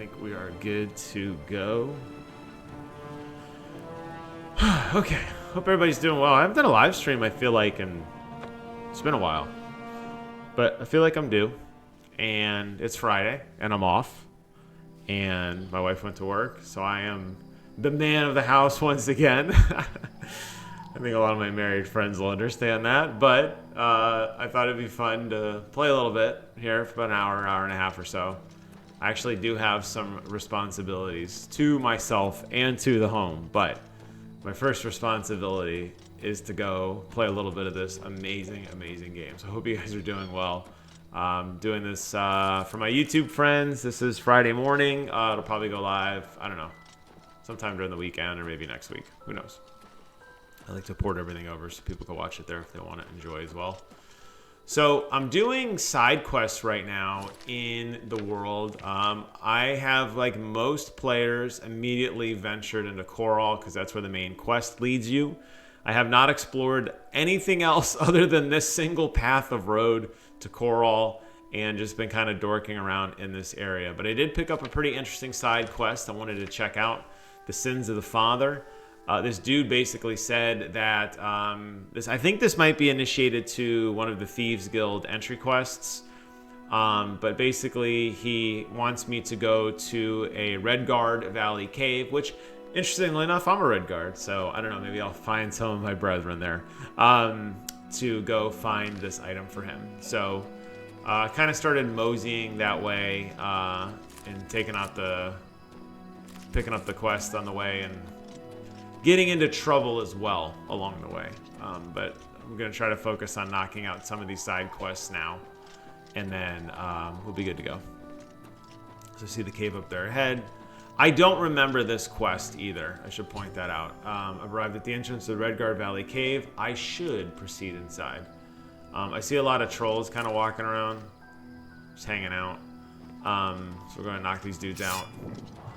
think we are good to go. Okay, hope everybody's doing well. I haven't done a live stream, I feel like, and it's been a while. But I feel like I'm due. And it's Friday, and I'm off. And my wife went to work, so I am the man of the house once again. I think a lot of my married friends will understand that. But I thought it'd be fun to play a little bit here for about an hour and a half or so. I actually do have some responsibilities to myself and to the home, but my first responsibility is to go play a little bit of this amazing, amazing game. So I hope you guys are doing well. Doing this for my YouTube friends. This is Friday morning. It'll probably go live, I don't know, sometime during the weekend or maybe next week. Who knows? I like to port everything over so people can watch it there if they want to enjoy as well. So I'm doing side quests right now in the world. I have, like most players, immediately ventured into Coral because that's where the main quest leads you. I have not explored anything else other than this single path of road to Coral and just been kind of dorking around in this area. But I did pick up a pretty interesting side quest I wanted to check out, The Sins of the Father. This dude basically said that I think this might be initiated to one of the Thieves Guild entry quests. But basically, he wants me to go to a Redguard Valley cave, which, interestingly enough, I'm a Redguard. So I don't know, maybe I'll find some of my brethren there to go find this item for him. So I kind of started moseying that way and picking up the quest on the way and getting into trouble as well along the way. But I'm going to try to focus on knocking out some of these side quests now, and then we'll be good to go. So see the cave up there ahead. I don't remember this quest either. I should point that out. I've arrived at the entrance of the Redguard Valley Cave. I should proceed inside. I see a lot of trolls kind of walking around, just hanging out. So we're going to knock these dudes out.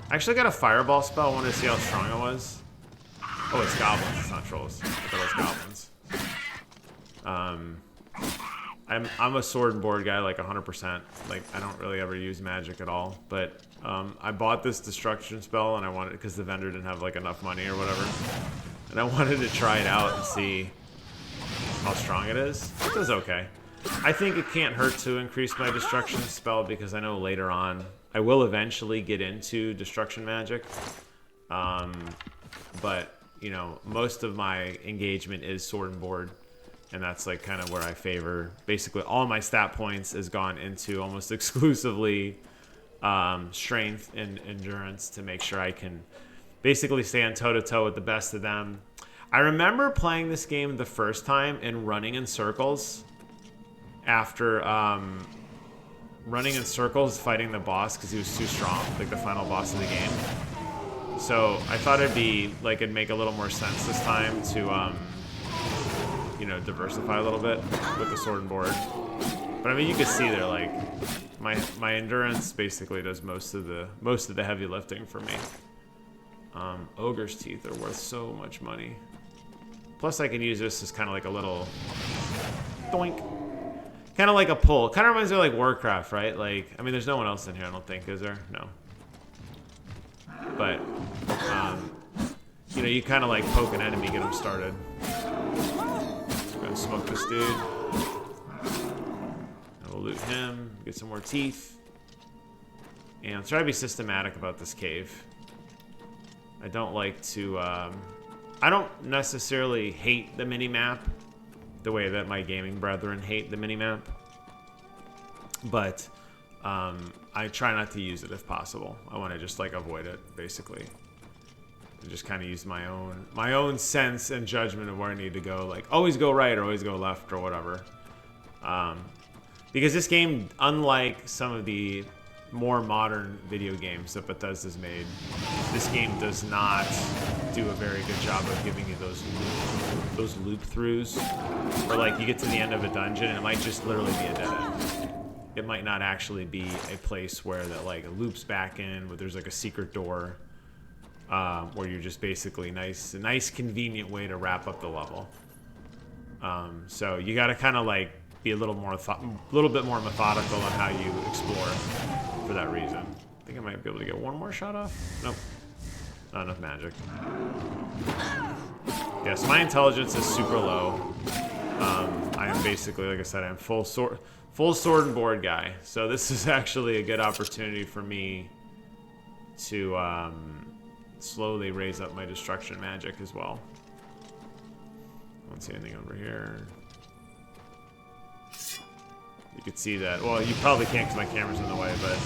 I actually got a fireball spell. I wanted to see how strong it was. Oh, it's goblins, it's not trolls. I thought it was goblins. I'm a sword and board guy, like 100%. Like, I don't really ever use magic at all. But I bought this destruction spell, and I wanted, because the vendor didn't have like enough money or whatever. And I wanted to try it out and see how strong it is. It does okay. I think it can't hurt to increase my destruction spell, because I know later on I will eventually get into destruction magic. But you know, most of my engagement is sword and board, and that's like kind of where I favor. Basically, all my stat points has gone into almost exclusively strength and endurance to make sure I can basically stand toe-to-toe with the best of them. I remember playing this game the first time and running in circles after running in circles fighting the boss because he was too strong, like the final boss of the game. So I thought it'd make a little more sense this time to, you know, diversify a little bit with the sword and board. But I mean, you can see there, like, my endurance basically does most of the heavy lifting for me. Ogre's teeth are worth so much money. Plus, I can use this as kind of like a little doink, kind of like a pull. Kind of reminds me of like Warcraft, right? Like, I mean, there's no one else in here, I don't think, is there? No. But, you know, you kind of like poke an enemy, get them started. Gonna smoke this dude. And we'll loot him, get some more teeth. And try to be systematic about this cave. I don't like to, I don't necessarily hate the mini-map the way that my gaming brethren hate the mini-map. But, I try not to use it if possible. I want to just like avoid it, basically. And just kind of use my own sense and judgment of where I need to go. Like, always go right or always go left or whatever. Because this game, unlike some of the more modern video games that Bethesda's made, this game does not do a very good job of giving you those loop throughs. Or like you get to the end of a dungeon and it might just literally be a dead end. It might not actually be a place where that like loops back in, where there's like a secret door, where you're just basically a nice convenient way to wrap up the level. So you got to kind of like be a little bit more methodical on how you explore for that reason. I think I might be able to get one more shot off. Nope. Not enough magic. Yes, my intelligence is super low. I am basically, like I said, I'm full sword and board guy. So this is actually a good opportunity for me to slowly raise up my destruction magic as well. I don't see anything over here. You could see that. Well, you probably can't because my camera's in the way, but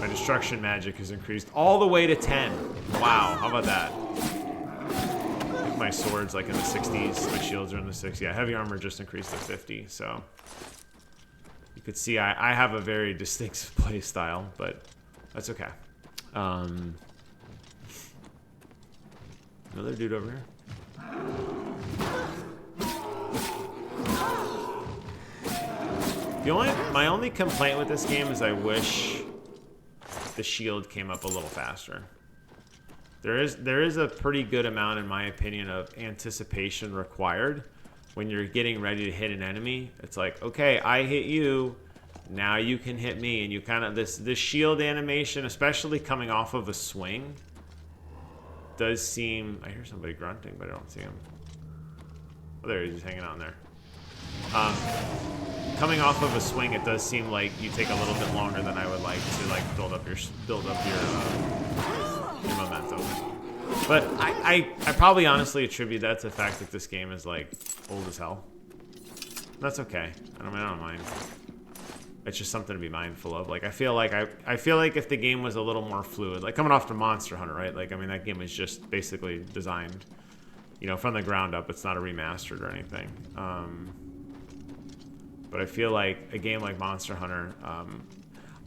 my destruction magic has increased all the way to 10. Wow, how about that? I think my sword's like in the 60s. My shields are in the 60s. Yeah, heavy armor just increased to 50, so you could see I have a very distinct play style, but that's okay. Another dude over here. My only complaint with this game is I wish the shield came up a little faster. There is a pretty good amount, in my opinion, of anticipation required when you're getting ready to hit an enemy. It's like, okay, I hit you, now you can hit me, and you kind of this shield animation, especially coming off of a swing, does seem. I hear somebody grunting, but I don't see him. Oh, there he is, he's hanging out in there. Coming off of a swing, it does seem like you take a little bit longer than I would like to build up your momentum. But I probably honestly attribute that to the fact that this game is like old as hell. That's okay. I don't mind. It's just something to be mindful of. Like I feel like if the game was a little more fluid, like coming off to Monster Hunter, right? Like I mean that game is just basically designed, you know, from the ground up. It's not a remastered or anything. But I feel like a game like Monster Hunter,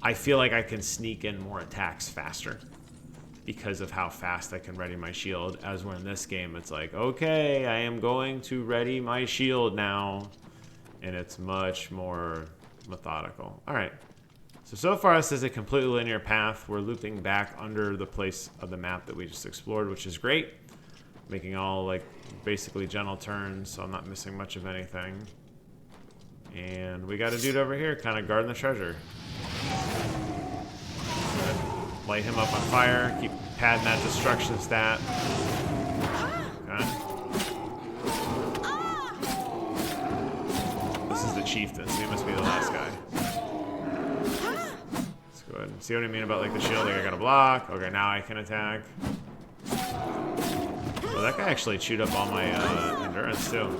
I feel like I can sneak in more attacks faster because of how fast I can ready my shield. As when in this game, it's like, okay, I am going to ready my shield now. And it's much more methodical. All right. So far this is a completely linear path. We're looping back under the place of the map that we just explored, which is great. Making all like basically gentle turns, so I'm not missing much of anything. And we got a dude over here kind of guarding the treasure. Light him up on fire. Keep padding that destruction stat. Okay. This is the chieftain, so he must be the last guy. Let's go ahead and see what I mean about like the shield. Like I got to block. Okay, now I can attack. Oh, that guy actually chewed up all my endurance too.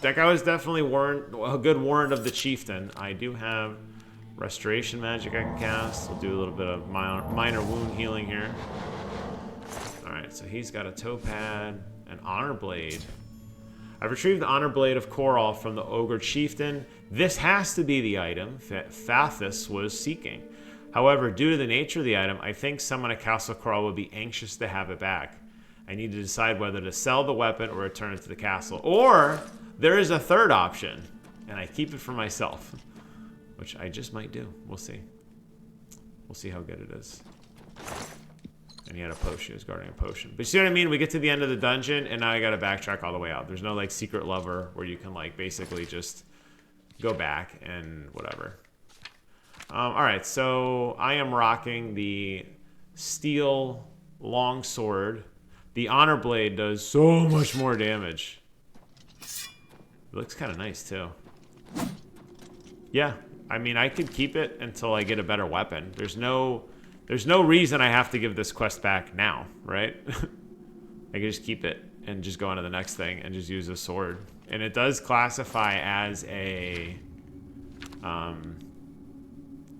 That guy was definitely a good warrant of the chieftain. I do have restoration magic I can cast. We'll do a little bit of minor wound healing here. Alright, so he's got a toe pad, an honor blade. I've retrieved the honor blade of Coral from the ogre chieftain. This has to be the item Fathus was seeking. However, due to the nature of the item, I think someone at Castle Coral would be anxious to have it back. I need to decide whether to sell the weapon or return it to the castle. Or there is a third option, and I keep it for myself, which I just might do. We'll see. We'll see how good it is. And he had a potion. He was guarding a potion. But you see what I mean? We get to the end of the dungeon, and now I got to backtrack all the way out. There's no like secret lever where you can like basically just go back and whatever. All right, so I am rocking the steel longsword. The honor blade does so much more damage. It looks kind of nice too. Yeah, I mean I could keep it until I get a better weapon. There's no reason I have to give this quest back now, right? I can just keep it and just go on to the next thing and just use a sword. And it does classify as a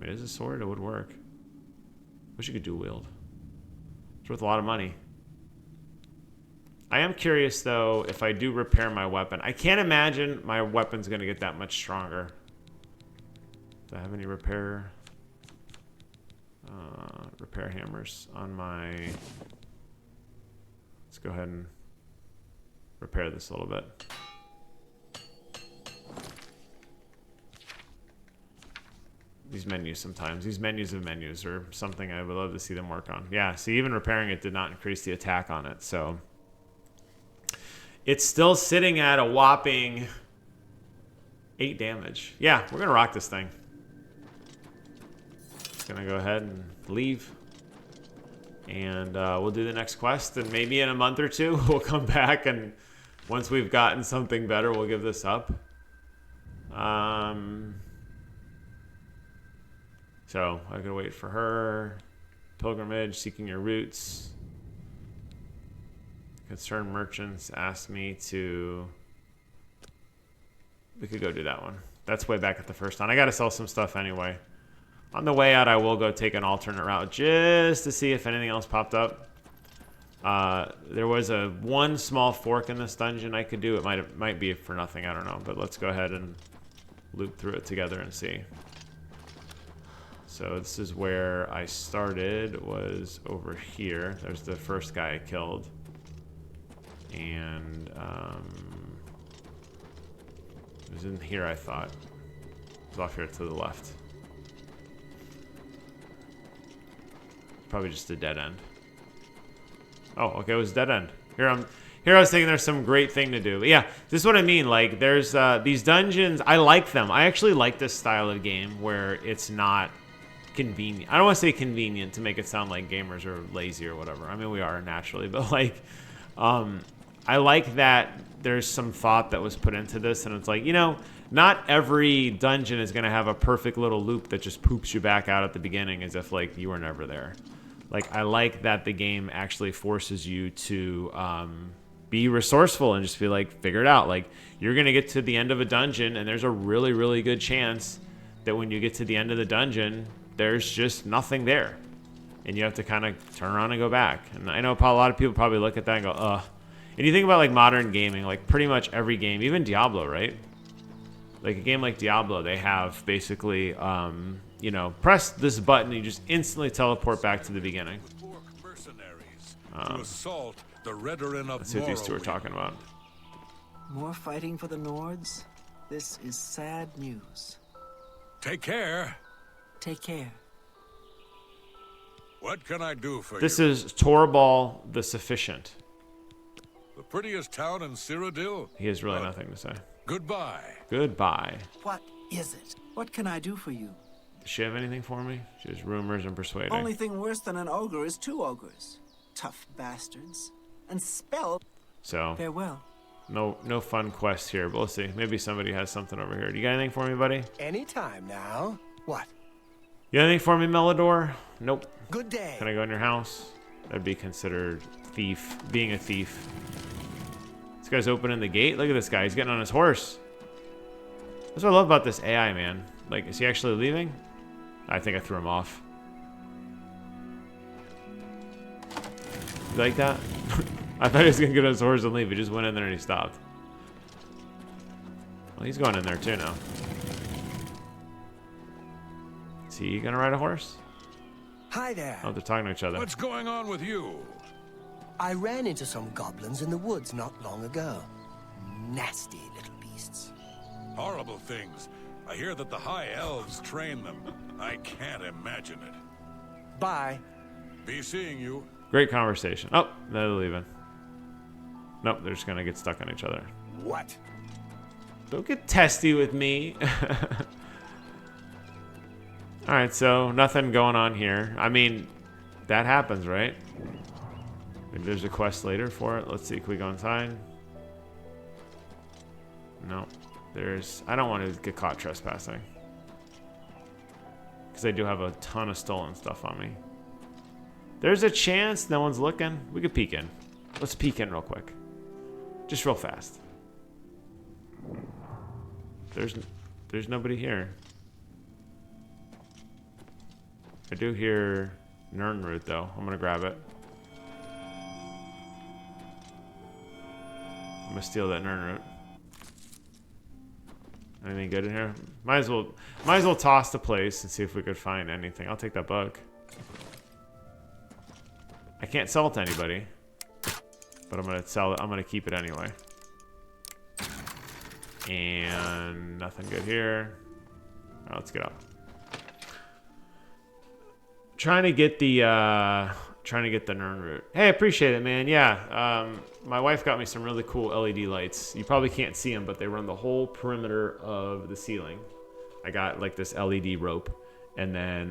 it is a sword, it would work. Wish you could dual wield. It's worth a lot of money. I am curious, though, if I do repair my weapon. I can't imagine my weapon's going to get that much stronger. Do I have any repair hammers on my... Let's go ahead and repair this a little bit. These menus sometimes. These menus of menus are something I would love to see them work on. Yeah, see, even repairing it did not increase the attack on it, so... It's still sitting at a whopping 8 damage. Yeah, we're going to rock this thing. just gonna go ahead and leave. And we'll do the next quest, and maybe in a month or two we'll come back, and once we've gotten something better, we'll give this up. So I gotta wait for her. Pilgrimage, seeking your roots. Concerned merchants asked me to... We could go do that one. That's way back at the first one. I gotta sell some stuff anyway. On the way out, I will go take an alternate route just to see if anything else popped up. There was one small fork in this dungeon I could do. It might be for nothing. I don't know. But let's go ahead and loop through it together and see. So this is where I started. Was over here. There's the first guy I killed. And it was in here, I thought. It was off here to the left. Probably just a dead end. Oh, okay, it was dead end. Here I was thinking there's some great thing to do. But yeah, this is what I mean. Like, there's these dungeons. I like them. I actually like this style of game where it's not convenient. I don't want to say convenient to make it sound like gamers are lazy or whatever. I mean, we are naturally, but like, I like that there's some thought that was put into this, and it's like, you know, not every dungeon is going to have a perfect little loop that just poops you back out at the beginning as if like you were never there. Like, I like that the game actually forces you to be resourceful and just be like, figure it out. Like, you're going to get to the end of a dungeon, and there's a really, really good chance that when you get to the end of the dungeon, there's just nothing there. And you have to kind of turn around and go back. And I know a lot of people probably look at that and go, ugh. And you think about, like, modern gaming, like, pretty much every game, even Diablo, right? Like, a game like Diablo, they have basically... you know, press this button, you just instantly teleport back to the beginning. Let's see what these two are talking about. More fighting for the Nords? This is sad news. Take care. Take care. What can I do for you? This is Torbal the Sufficient. The prettiest town in Cyrodiil? He has really nothing to say. Goodbye. Goodbye. What is it? What can I do for you? Does she have anything for me? She has rumors and persuading. Only thing worse than an ogre is two ogres. Tough bastards. And spell. So, farewell. No fun quest here, but we'll see. Maybe somebody has something over here. Do you got anything for me, buddy? Anytime now. What? You got anything for me, Melidor? Nope. Good day. Can I go in your house? That'd be considered being a thief. This guy's opening the gate. Look at this guy. He's getting on his horse. That's what I love about this AI, man. Like, is he actually leaving? I think I threw him off. You like that? I thought he was going to get on his horse and leave. He just went in there and he stopped. Well, he's going in there too now. Is he going to ride a horse? Hi there. Oh, they're talking to each other. What's going on with you? I ran into some goblins in the woods not long ago. Nasty little beasts. Horrible things. I hear that the High Elves train them. I can't imagine it. Bye. Be seeing you. Great conversation. Oh, they're leaving. Nope, they're just going to get stuck on each other. What? Don't get testy with me. Alright, so nothing going on here. I mean, that happens, right? Maybe there's a quest later for it. Let's see, can we go inside? No. I don't want to get caught trespassing. Because I do have a ton of stolen stuff on me. There's a chance no one's looking. We could peek in. Let's peek in real quick. Just real fast. There's nobody here. I do hear Nernroot though. I'm gonna grab it. I'm gonna steal that Nernroot. Anything good in here? Might as well toss the place and see if we could find anything. I'll take that book. I can't sell it to anybody, but I'm gonna sell it. I'm gonna keep it anyway. And nothing good here. All right, let's get up. Trying to get the Nernroot. Hey, appreciate it, man. Yeah, my wife got me some really cool LED lights. You probably can't see them, but they run the whole perimeter of the ceiling. I got like this LED rope, And then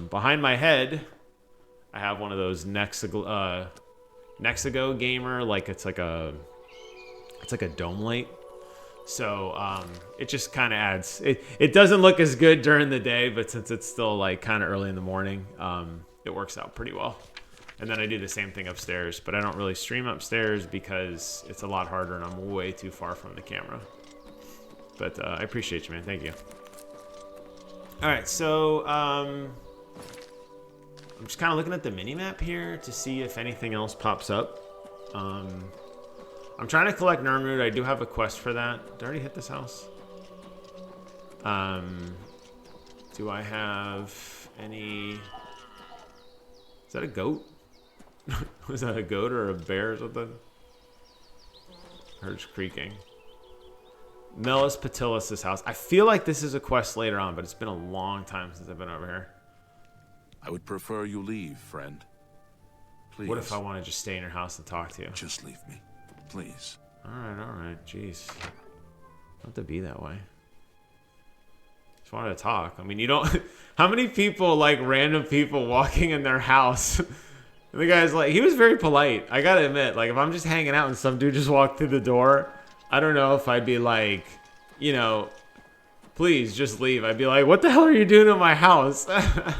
behind my head, I have one of those Nexago gamer, like it's like a dome light. So it just kind of adds. It doesn't look as good during the day, but since it's still like kind of early in the morning, it works out pretty well. And then I do the same thing upstairs, but I don't really stream upstairs because it's a lot harder and I'm way too far from the camera. But I appreciate you, man. Thank you. All right, so I'm just kind of looking at the mini-map here to see if anything else pops up. I'm trying to collect Nirnroot. I do have a quest for that. Did I already hit this house? Do I have any... Is that a goat? Was that a goat or a bear or something? Heard creaking. Melis Patilis' house. I feel like this is a quest later on, but it's been a long time since I've been over here. I would prefer you leave, friend. Please. What if I want to just stay in your house and talk to you? Just leave me, please. All right. Jeez. Don't have to be that way. Just wanted to talk. I mean, you don't... How many people, like random people walking in their house... And the guy's like... He was very polite. I gotta admit, like if I'm just hanging out and some dude just walked through the door... I don't know if I'd be like, you know, please just leave. I'd be like, what the hell are you doing in my house? I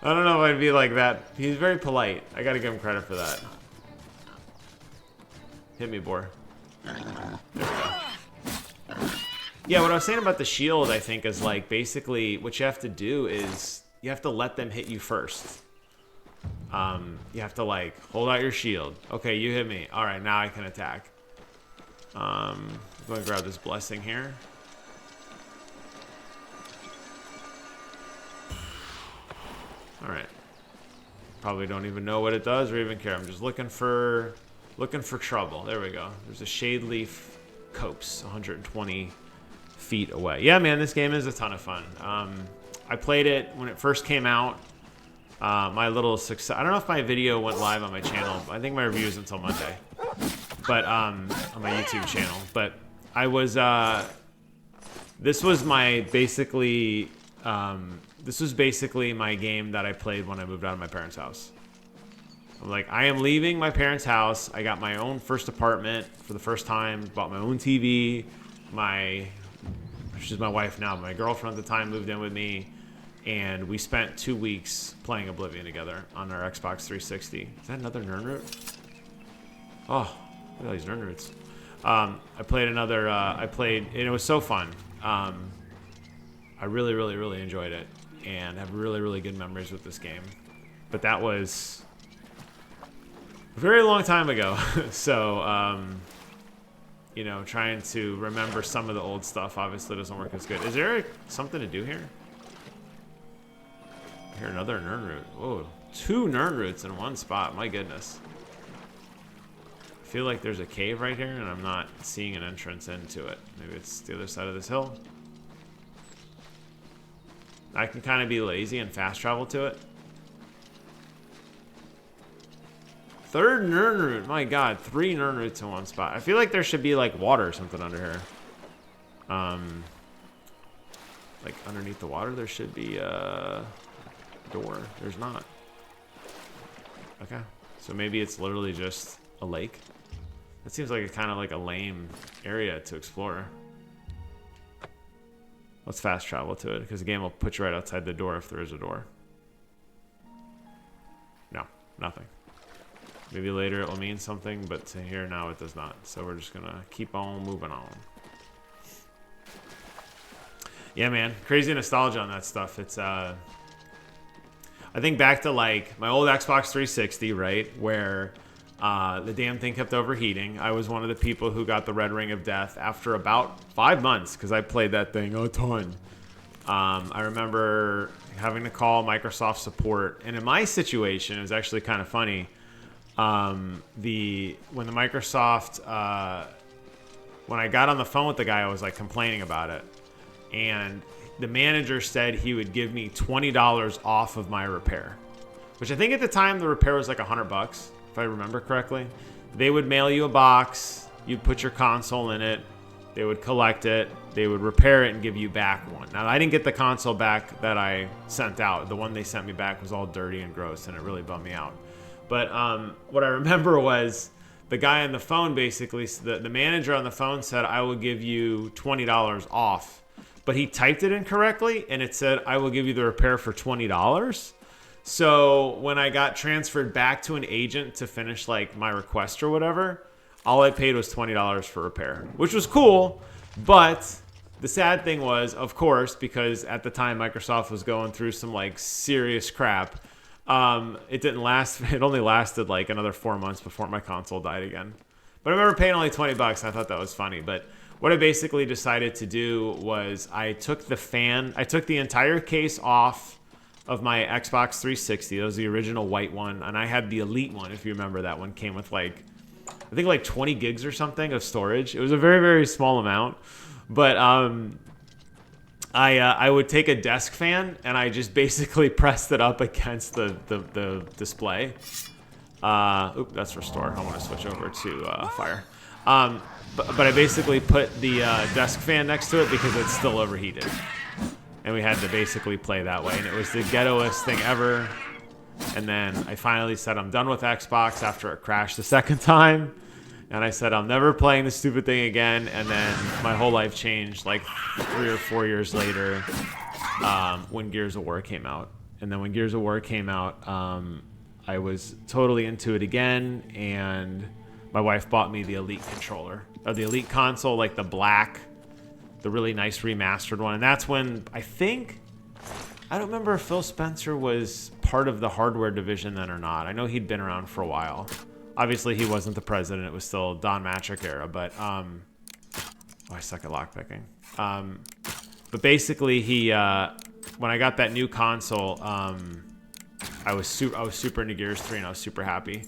don't know if I'd be like that. He's very polite. I gotta give him credit for that. Hit me, boar. There we go. Yeah, what I was saying about the shield, I think, is like basically what you have to do is you have to let them hit you first. You have to like hold out your shield. Okay, you hit me. All right, now I can attack. I'm going to grab this blessing here. All right. Probably don't even know what it does or even care. I'm just looking for trouble. There we go. There's a shade leaf copse 120 feet away. Yeah, man, this game is a ton of fun. I played it when it first came out. My little success. I don't know if my video went live on my channel. I think my review is until Monday. But on my YouTube channel. But I was this was basically my game that I played when I moved out of my parents' house. I'm like, I am leaving my parents' house. I got my own first apartment for the first time, bought my own TV. She's my wife now. My girlfriend at the time moved in with me, and we spent 2 weeks playing Oblivion together on our Xbox 360. Is that another Nirnroot? Oh. Look at all these Nirnroots. I played and it was so fun. I really, really, really enjoyed it and have really, really good memories with this game. But that was a very long time ago. So, you know, trying to remember some of the old stuff obviously doesn't work as good. Is there something to do here? I hear another Nirnroot. Whoa, 2 Nirnroots in one spot. My goodness. I feel like there's a cave right here and I'm not seeing an entrance into it. Maybe it's the other side of this hill. I can kind of be lazy and fast travel to it. 3rd Nirnroot. My god, 3 Nirnroots in one spot. I feel like there should be like water or something under here. Like underneath the water there should be a door. There's not. Okay. So maybe it's literally just a lake. That seems like kind of like a lame area to explore. Let's fast travel to it because the game will put you right outside the door if there is a door. No, nothing. Maybe later it will mean something, but to here now it does not. So we're just gonna keep on moving on. Yeah, man, crazy nostalgia on that stuff. It's I think back to like my old Xbox 360, right, where the damn thing kept overheating. I was one of the people who got the red ring of death after about 5 months because I played that thing a ton. I remember having to call Microsoft support, and in my situation, it was actually kind of funny. When I got on the phone with the guy, I was like complaining about it, and the manager said he would give me $20 off of my repair, which I think at the time the repair was like $100. If I remember correctly. They would mail you a box, you'd put your console in it, They would collect it, they would repair it, and give you back one. Now, I didn't get the console back that I sent out. The one they sent me back was all dirty and gross, and it really bummed me out. But what I remember was the guy on the phone basically, the manager on the phone said, I will give you $20 off. But he typed it incorrectly, and it said, I will give you the repair for $20. So when I got transferred back to an agent to finish like my request or whatever, all I paid was $20 for repair, which was cool. But the sad thing was, of course, because at the time Microsoft was going through some like serious crap, it didn't last. It only lasted like another 4 months before my console died again. But I remember paying only $20. And I thought that was funny. But what I basically decided to do was I took the entire case off of my Xbox 360. That was the original white one. And I had the Elite one, if you remember. That one came with like, I think like 20 gigs or something of storage. It was a very, very small amount. But I would take a desk fan and I just basically pressed it up against the display. That's restore. I want to switch over to fire. But I basically put the desk fan next to it because it's still overheated. And we had to basically play that way. And it was the ghettoest thing ever. And then I finally said I'm done with Xbox after it crashed the second time. And I said I'm never playing this stupid thing again. And then my whole life changed like 3 or 4 years later when Gears of War came out. And then when Gears of War came out, I was totally into it again. And my wife bought me the Elite controller. Or the Elite console, like the black, the really nice remastered one. And that's when I don't remember if Phil Spencer was part of the hardware division then or not. I know he'd been around for a while. Obviously, he wasn't the president. It was still Don Matrick era. But, I suck at lockpicking. But basically, when I got that new console, I was super into Gears 3, and I was super happy.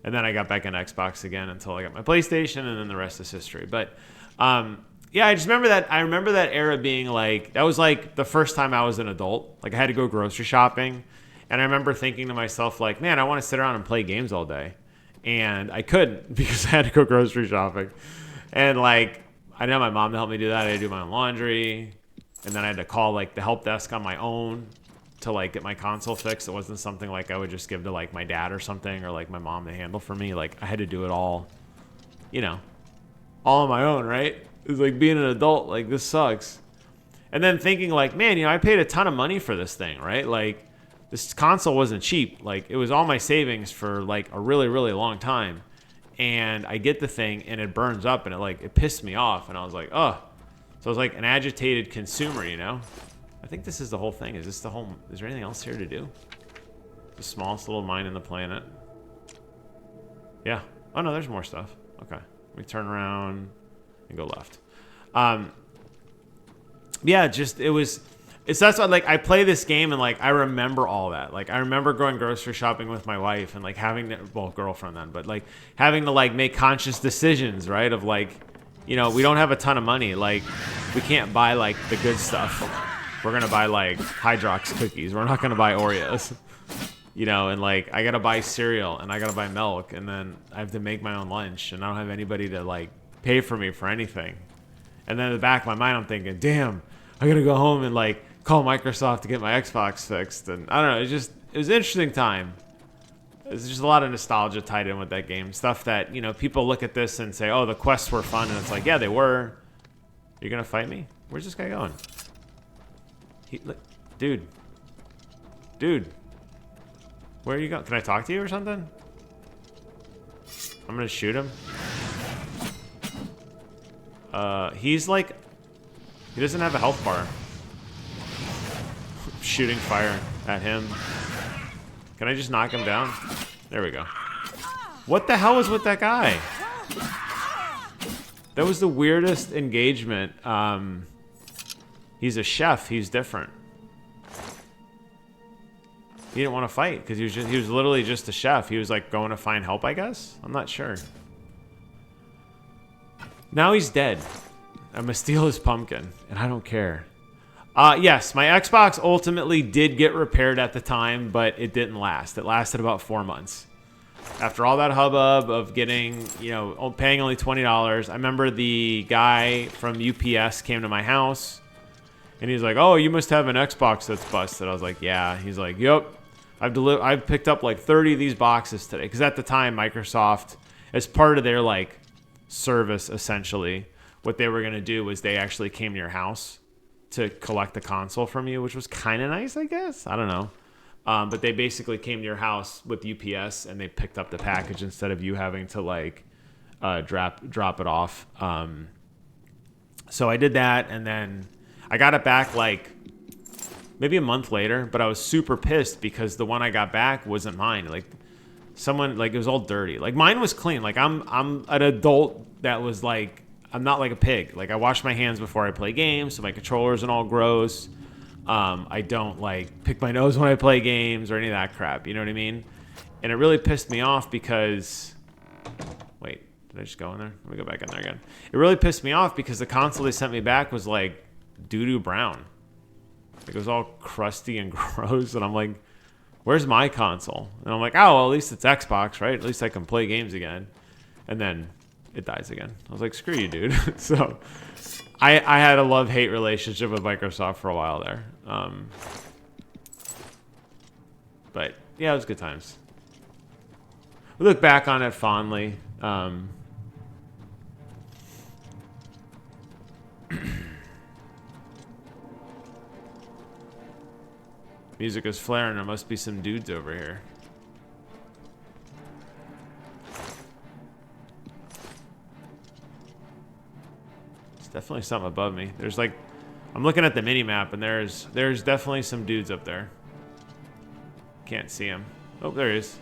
And then I got back in Xbox again until I got my PlayStation, and then the rest is history. But, yeah, I just remember that. I remember that era being like, that was like the first time I was an adult. Like, I had to go grocery shopping. And I remember thinking to myself, like, man, I want to sit around and play games all day. And I couldn't because I had to go grocery shopping. And, like, I didn't have my mom to help me do that. I had to do my own laundry. And then I had to call, like, the help desk on my own to, like, get my console fixed. It wasn't something, like, I would just give to, like, my dad or something or, like, my mom to handle for me. Like, I had to do it all, all on my own, right? It was like being an adult. Like, this sucks. And then thinking, like, man, I paid a ton of money for this thing, right? Like, this console wasn't cheap. Like, it was all my savings for, like, a really, really long time. And I get the thing, and it burns up, and it pissed me off. And I was like, oh. So I was like an agitated consumer, I think this is the whole thing. Is there anything else here to do? The smallest little mine in the planet. Yeah. Oh, no, there's more stuff. Okay. Let me turn around and go left. Yeah, that's why, like, I play this game and, like, I remember all that. Like, I remember going grocery shopping with my wife and, like, girlfriend then, but, like, having to, like, make conscious decisions, right? Of, like, we don't have a ton of money. Like, we can't buy, like, the good stuff. We're going to buy, like, Hydrox cookies. We're not going to buy Oreos. And, like, I got to buy cereal and I got to buy milk. And then I have to make my own lunch. And I don't have anybody to, like, pay for me for anything. And then in the back of my mind, I'm thinking, damn, I got to go home and, like, call Microsoft to get my Xbox fixed. And I don't know. It was an interesting time. There's just a lot of nostalgia tied in with that game. Stuff that, people look at this and say, oh, the quests were fun. And it's like, yeah, they were. You're going to fight me? Where's this guy going? Dude. Where are you going? Can I talk to you or something? I'm going to shoot him. He's like, he doesn't have a health bar. Shooting fire at him. Can I just knock him down? There we go. What the hell was with that guy? That was the weirdest engagement. He's a chef. He's different. He didn't want to fight because he was literally just a chef. He was like going to find help, I guess. I'm not sure. Now he's dead. I'm gonna steal his pumpkin, and I don't care. Yes, my Xbox ultimately did get repaired at the time, but it didn't last. It lasted about 4 months. After all that hubbub of getting, you know, paying only $20, I remember the guy from UPS came to my house, and he's like, "Oh, you must have an Xbox that's busted." I was like, "Yeah." He's like, "Yep, I've picked up like 30 of these boxes today." Because at the time, Microsoft, as part of their like service, essentially, what they were gonna do was they actually came to your house to collect the console from you, which was kind of nice, I guess. I don't know. But they basically came to your house with UPS and they picked up the package instead of you having to like drop it off. So I did that, and then I got it back like maybe a month later. But I was super pissed because the one I got back wasn't mine. Like someone, like, it was all dirty. Like mine was clean. Like I'm an adult that was like, I'm not like a pig. Like I wash my hands before I play games, so my controller isn't all gross. I don't like pick my nose when I play games or any of that crap. You know what I mean? And it really pissed me off because, wait, did I just go in there? Let me go back in there again. It really pissed me off because the console they sent me back was like doo-doo brown. Like it was all crusty and gross. And I'm like, where's my console? And I'm like, oh, well, at least it's Xbox, right? At least I can play games again. And then it dies again. I was like, screw you, dude. So I had a love-hate relationship with Microsoft for a while there. But yeah, it was good times. We look back on it fondly. Music is flaring. There must be some dudes over here. Definitely something above me. There's like, I'm looking at the mini map and there's definitely some dudes up there. Can't see him. Oh, there he is.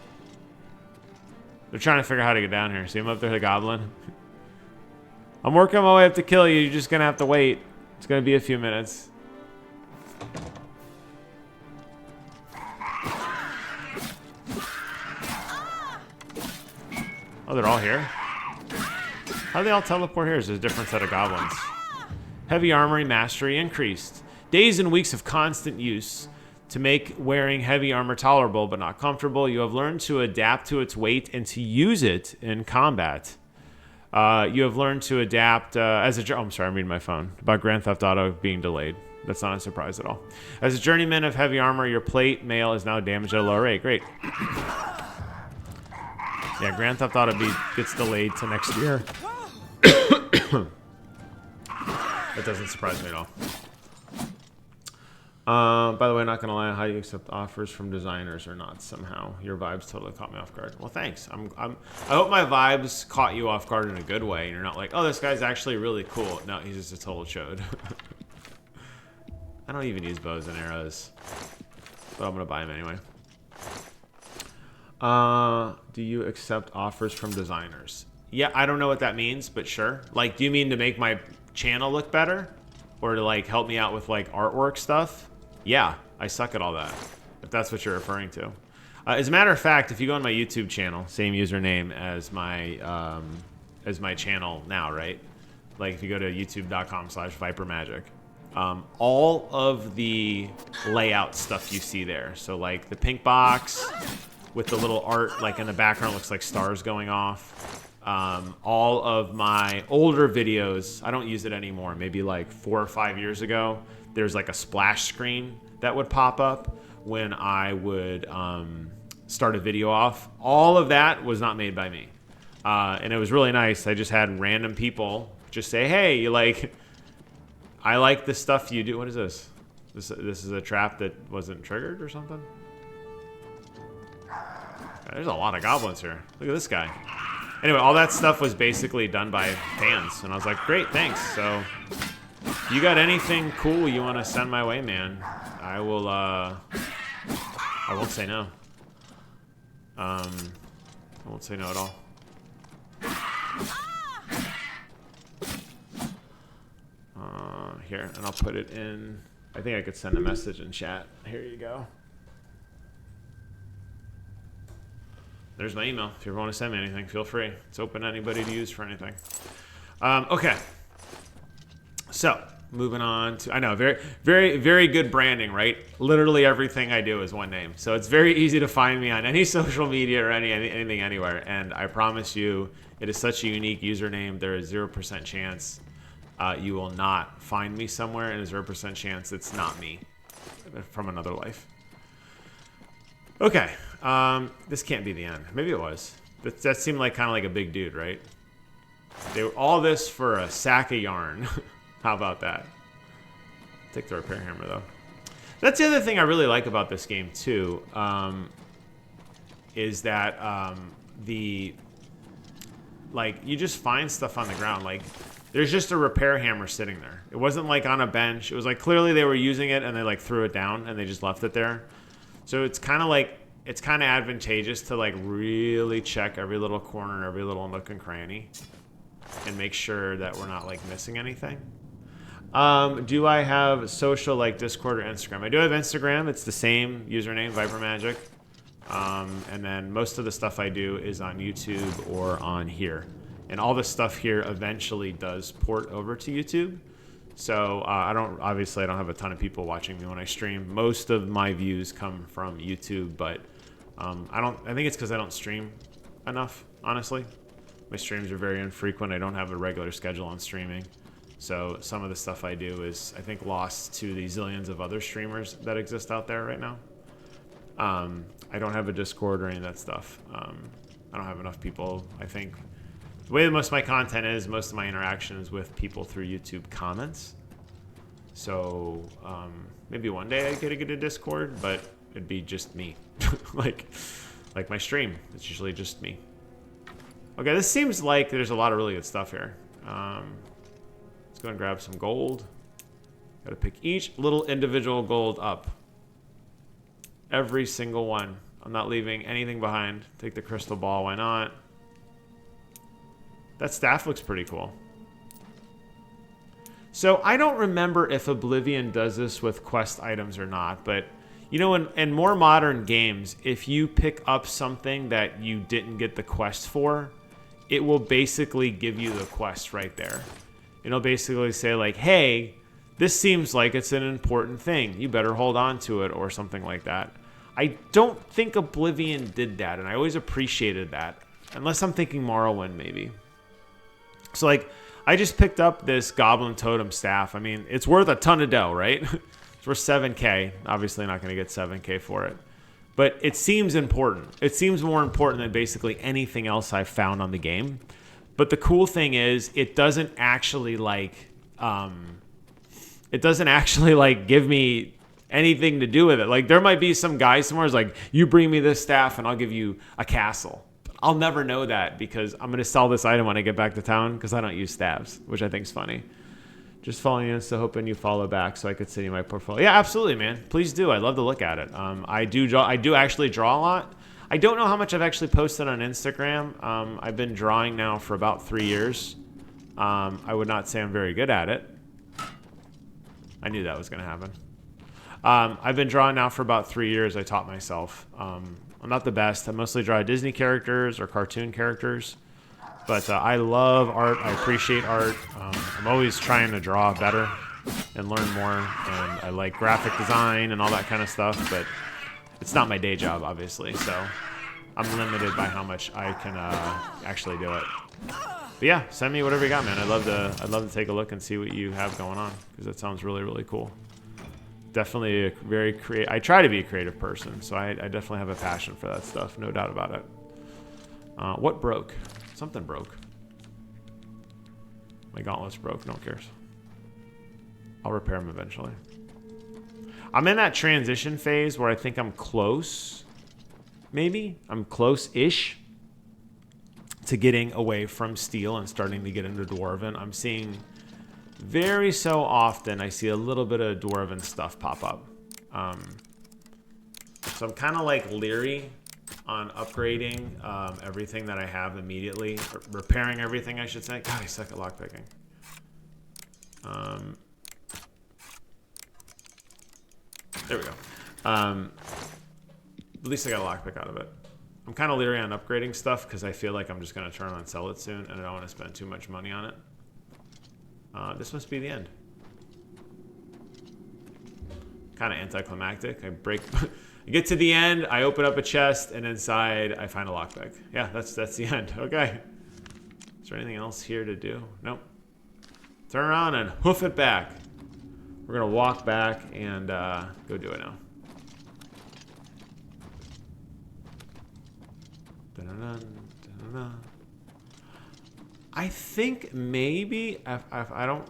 They're trying to figure out how to get down here. See him up there, the goblin? I'm working my way up to kill you. You're just gonna have to wait. It's gonna be a few minutes. Oh, they're all here? How do they all teleport here? Is there a different set of goblins? Heavy armory mastery increased. Days and weeks of constant use to make wearing heavy armor tolerable but not comfortable. You have learned to adapt to its weight and to use it in combat. You have learned to adapt as a... Oh, I'm sorry, I'm reading my phone. About Grand Theft Auto being delayed. That's not a surprise at all. As a journeyman of heavy armor, your plate mail is now damaged at a lower rate. Great. Yeah, Grand Theft Auto gets delayed to next year. That doesn't surprise me at all. By the way, not gonna lie, how do you accept offers from designers or not? Somehow your vibes totally caught me off guard. Well, thanks. I hope my vibes caught you off guard in a good way, and you're not like, oh, this guy's actually really cool. No, he's just a total chode. I don't even use bows and arrows, but I'm gonna buy them anyway. Do you accept offers from designers? Yeah, I don't know what that means, but sure. Like, do you mean to make my channel look better? Or to, like, help me out with, like, artwork stuff? Yeah, I suck at all that, if that's what you're referring to. As a matter of fact, if you go on my YouTube channel, same username as my channel now, right? Like, if you go to youtube.com/vipermagic, all of the layout stuff you see there. So, like, the pink box with the little art, like, in the background looks like stars going off. All of my older videos, I don't use it anymore. Maybe like 4 or 5 years ago, there's like a splash screen that would pop up when I would start a video off. All of that was not made by me. And it was really nice. I just had random people just say, hey, I like the stuff you do. What is this? This is a trap that wasn't triggered or something? There's a lot of goblins here. Look at this guy. Anyway, all that stuff was basically done by fans, and I was like, great, thanks. So, if you got anything cool you want to send my way, man, I will, I won't say no. I won't say no at all. Here, and I'll put it in. I think I could send a message in chat. Here you go. There's my email. If you ever want to send me anything, feel free. It's open to anybody to use for anything. Okay. So, moving on to, I know, very good branding, right? Literally everything I do is one name. So it's very easy to find me on any social media or anything anywhere. And I promise you, it is such a unique username. There is 0% chance you will not find me somewhere, and a 0% chance it's not me from another life. Okay, this can't be the end. Maybe it was. That seemed like kind of like a big dude, right? They were all this for a sack of yarn. How about that? Take the repair hammer, though. That's the other thing I really like about this game, too, is that you just find stuff on the ground. Like, there's just a repair hammer sitting there. It wasn't, like, on a bench. It was, like, clearly they were using it, and they, like, threw it down, and they just left it there. So it's kind of like, it's kind of advantageous to, like, really check every little corner, every little nook and cranny, and make sure that we're not, like, missing anything. Do I have social like Discord or Instagram? I do have Instagram. It's the same username, Viper Magic. And then most of the stuff I do is on YouTube or on here. And all the stuff here eventually does port over to YouTube. So obviously I don't have a ton of people watching me when I stream. Most of my views come from YouTube, but I think it's because I don't stream enough, honestly. My streams are very infrequent. I don't have a regular schedule on streaming. So some of the stuff I do is, I think, lost to the zillions of other streamers that exist out there right now. I don't have a Discord or any of that stuff. I don't have enough people. I think the way that most of my content is, most of my interaction is with people through YouTube comments. So maybe one day I get a Discord, but it'd be just me. like my stream, it's usually just me. Okay, this seems like there's a lot of really good stuff here. Let's go and grab some gold. Gotta pick each little individual gold up. Every single one. I'm not leaving anything behind. Take the crystal ball, why not? That staff looks pretty cool. So I don't remember if Oblivion does this with quest items or not, but you know, in more modern games, if you pick up something that you didn't get the quest for, it will basically give you the quest right there. It'll basically say like, hey, this seems like it's an important thing. You better hold on to it or something like that. I don't think Oblivion did that, and I always appreciated that. Unless I'm thinking Morrowind, maybe. So like, I just picked up this Goblin Totem staff. I mean, it's worth a ton of dough, right? It's worth 7K. Obviously not going to get 7K for it. But it seems important. It seems more important than basically anything else I've found on the game. But the cool thing is, it doesn't actually like give me anything to do with it. Like, there might be some guy somewhere who's like, you bring me this staff and I'll give you a castle. But I'll never know that because I'm going to sell this item when I get back to town because I don't use staves, which I think is funny. Just following you, so hoping you follow back so I could see my portfolio. Yeah, absolutely, man. Please do. I'd love to look at it. I do actually draw a lot. I don't know how much I've actually posted on Instagram. I've been drawing now for about 3 years. I would not say I'm very good at it. I knew that was going to happen. I've been drawing now for about 3 years. I taught myself. I'm not the best. I mostly draw Disney characters or cartoon characters. But I love art. I appreciate art. I'm always trying to draw better and learn more. And I like graphic design and all that kind of stuff. But it's not my day job, obviously. So I'm limited by how much I can actually do it. But yeah, send me whatever you got, man. I'd love to take a look and see what you have going on because that sounds really, really cool. Definitely a very creative. I try to be a creative person, so I definitely have a passion for that stuff. No doubt about it. What broke? Something broke. My gauntlets broke. No one cares. I'll repair them eventually. I'm in that transition phase where I think I'm close. Maybe I'm close-ish to getting away from steel and starting to get into dwarven. I'm seeing very so often I see a little bit of dwarven stuff pop up. So I'm kind of like leery on upgrading everything that I have immediately. Repairing everything, I should say. God, I suck at lockpicking. There we go. At least I got a lockpick out of it. I'm kind of leery on upgrading stuff because I feel like I'm just going to turn on and sell it soon, and I don't want to spend too much money on it. This must be the end. Kind of anticlimactic. I break, I get to the end, I open up a chest, and inside I find a lockpick. Yeah, that's the end. Okay. Is there anything else here to do? Nope. Turn around and hoof it back. We're gonna walk back and go do it now. Dun-dun-dun, dun-dun-dun. I think maybe, I don't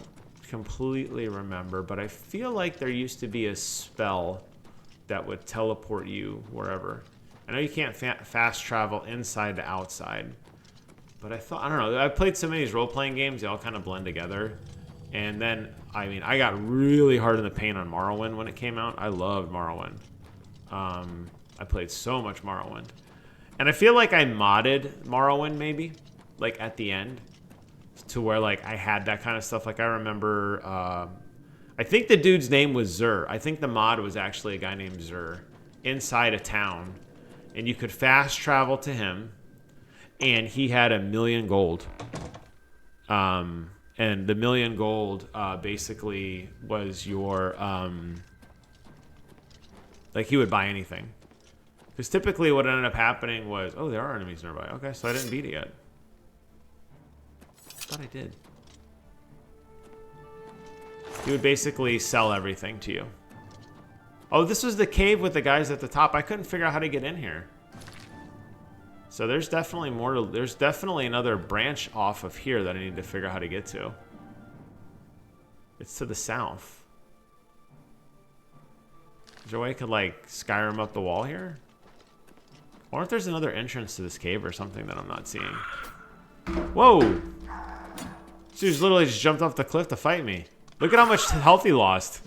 completely remember, but I feel like there used to be a spell that would teleport you wherever. I know you can't fast travel inside to outside, but I don't know. I've played so many of these role-playing games, they all kind of blend together. And then, I mean, I got really hard in the paint on Morrowind when it came out. I loved Morrowind. I played so much Morrowind. And I feel like I modded Morrowind maybe, like at the end, to where like I had that kind of stuff. Like I remember, I think the dude's name was Zur. I think the mod was actually a guy named Zur inside a town, and you could fast travel to him, and he had 1,000,000 gold. And the 1,000,000 gold basically was your, like he would buy anything. Because typically what ended up happening was, oh, there are enemies nearby. Okay, so I didn't beat it yet. I thought I did. He would basically sell everything to you. Oh, this was the cave with the guys at the top. I couldn't figure out how to get in here. So there's definitely more to, there's definitely another branch off of here that I need to figure out how to get to. It's to the south. Is there a way I could like Skyrim up the wall here? I wonder if there's another entrance to this cave or something that I'm not seeing. Whoa! This dude's literally just jumped off the cliff to fight me. Look at how much health he lost.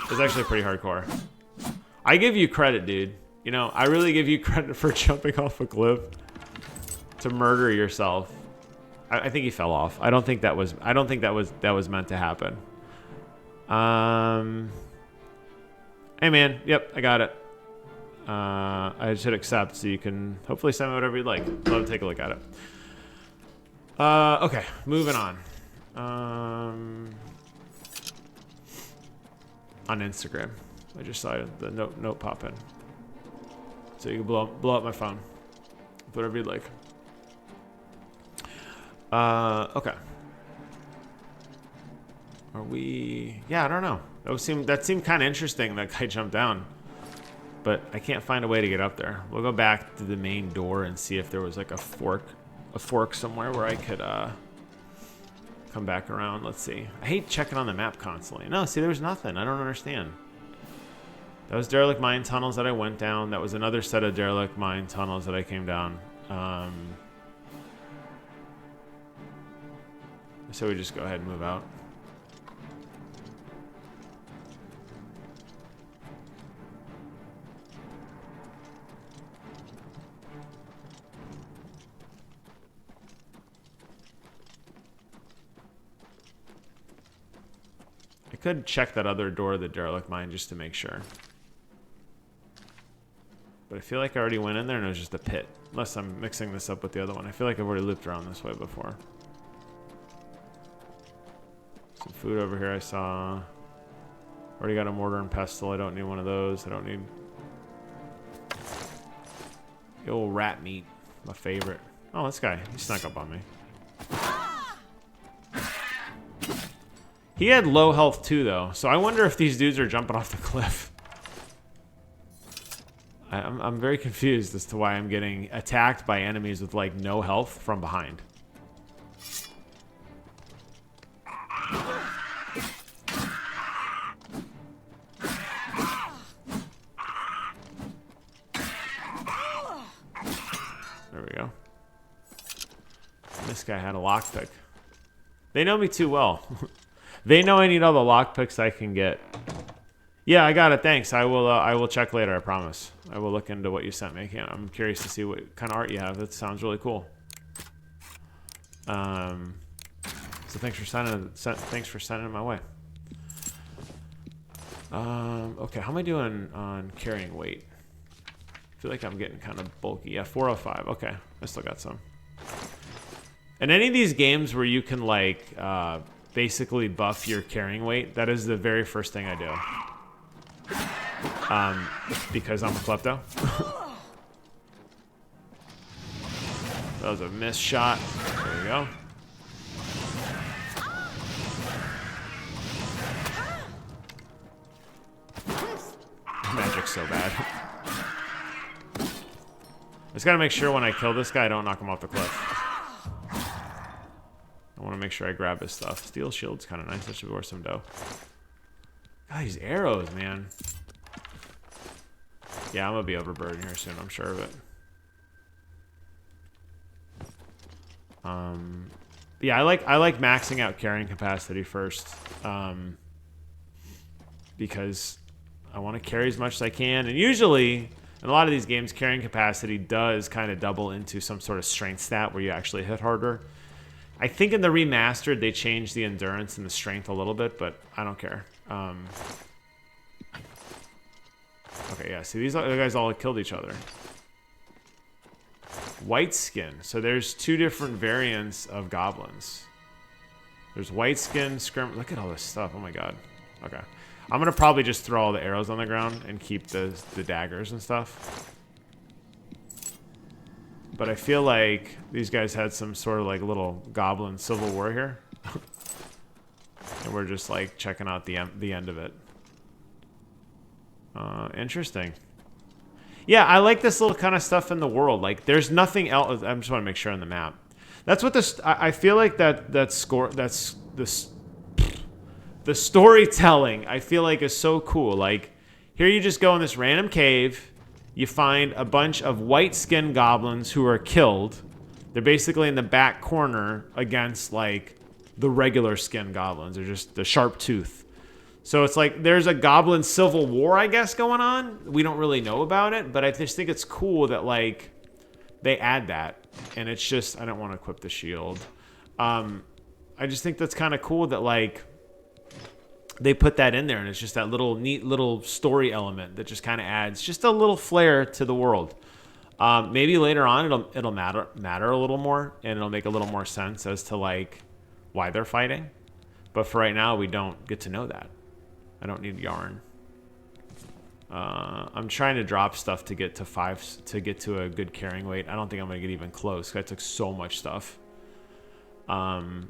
It's actually pretty hardcore. I give you credit, dude. You know, I really give you credit for jumping off a cliff to murder yourself. I think he fell off. I don't think that was meant to happen. Hey man, yep, I got it. I just hit accept so you can hopefully send me whatever you'd like. Love to take a look at it. Okay, moving on. On Instagram, I just saw the note pop in. So you can blow up my phone. Whatever you'd like. Okay. Are we... Yeah, I don't know. That seemed kind of interesting, that guy jumped down. But I can't find a way to get up there. We'll go back to the main door and see if there was like a fork somewhere where I could come back around. Let's see. I hate checking on the map constantly. No, see, there's nothing. I don't understand. That was derelict mine tunnels that I went down. That was another set of derelict mine tunnels that I came down. So we just go ahead and move out. I could check that other door, the derelict mine, just to make sure. But I feel like I already went in there and it was just a pit. Unless I'm mixing this up with the other one. I feel like I've already looped around this way before. Some food over here I saw. Already got a mortar and pestle. I don't need one of those. I don't need... The old rat meat. My favorite. Oh, this guy. He snuck up on me. He had low health too, though. So I wonder if these dudes are jumping off the cliff. I'm very confused as to why I'm getting attacked by enemies with, like, no health from behind. There we go. This guy had a lockpick. They know me too well. They know I need all the lockpicks I can get. Yeah, I got it. Thanks. I will check later. I promise. I will look into what you sent me. I'm curious to see what kind of art you have. That sounds really cool. So thanks for sending it my way. Okay, how am I doing on carrying weight? I feel like I'm getting kind of bulky. Yeah, 405. Okay, I still got some. In any of these games where you can like basically buff your carrying weight, that is the very first thing I do. because I'm a klepto. That was a missed shot. There we go. Magic's so bad. I just gotta make sure when I kill this guy, I don't knock him off the cliff. I want to make sure I grab his stuff. Steel shield's kind of nice. That should be worth some dough. God, these arrows, man. Yeah, I'm gonna be overburdened here soon. I'm sure of it. Yeah, I like maxing out carrying capacity first, because I want to carry as much as I can. And usually, in a lot of these games, carrying capacity does kind of double into some sort of strength stat where you actually hit harder. I think in the remastered, they changed the endurance and the strength a little bit, but I don't care. Okay, yeah, see, these other guys all killed each other. White skin. So there's two different variants of goblins. There's white skin, scrim. Look at all this stuff. Oh my god. Okay. I'm going to probably just throw all the arrows on the ground and keep the daggers and stuff. But I feel like these guys had some sort of like little goblin civil war here. And we're just like checking out the end of it. Interesting. Yeah, I like this little kind of stuff in the world. Like, there's nothing else. I just want to make sure on the map. That's what this. I feel like the storytelling, I feel like, is so cool. Like, here you just go in this random cave. You find a bunch of white-skinned goblins who are killed. They're basically in the back corner against, like, the regular skin goblins. They're just the sharp tooth. So it's like there's a goblin civil war, I guess, going on. We don't really know about it, but I just think it's cool that, like, they add that. And it's just, I don't want to equip the shield. I just think that's kind of cool that, like, they put that in there, and it's just that little neat little story element that just kind of adds just a little flair to the world. Maybe later on it'll matter a little more, and it'll make a little more sense as to, like, why they're fighting. But for right now, we don't get to know that. I don't need yarn. I'm trying to drop stuff to get to 5 to get to a good carrying weight. I don't think I'm gonna get even close, 'cause I took so much stuff.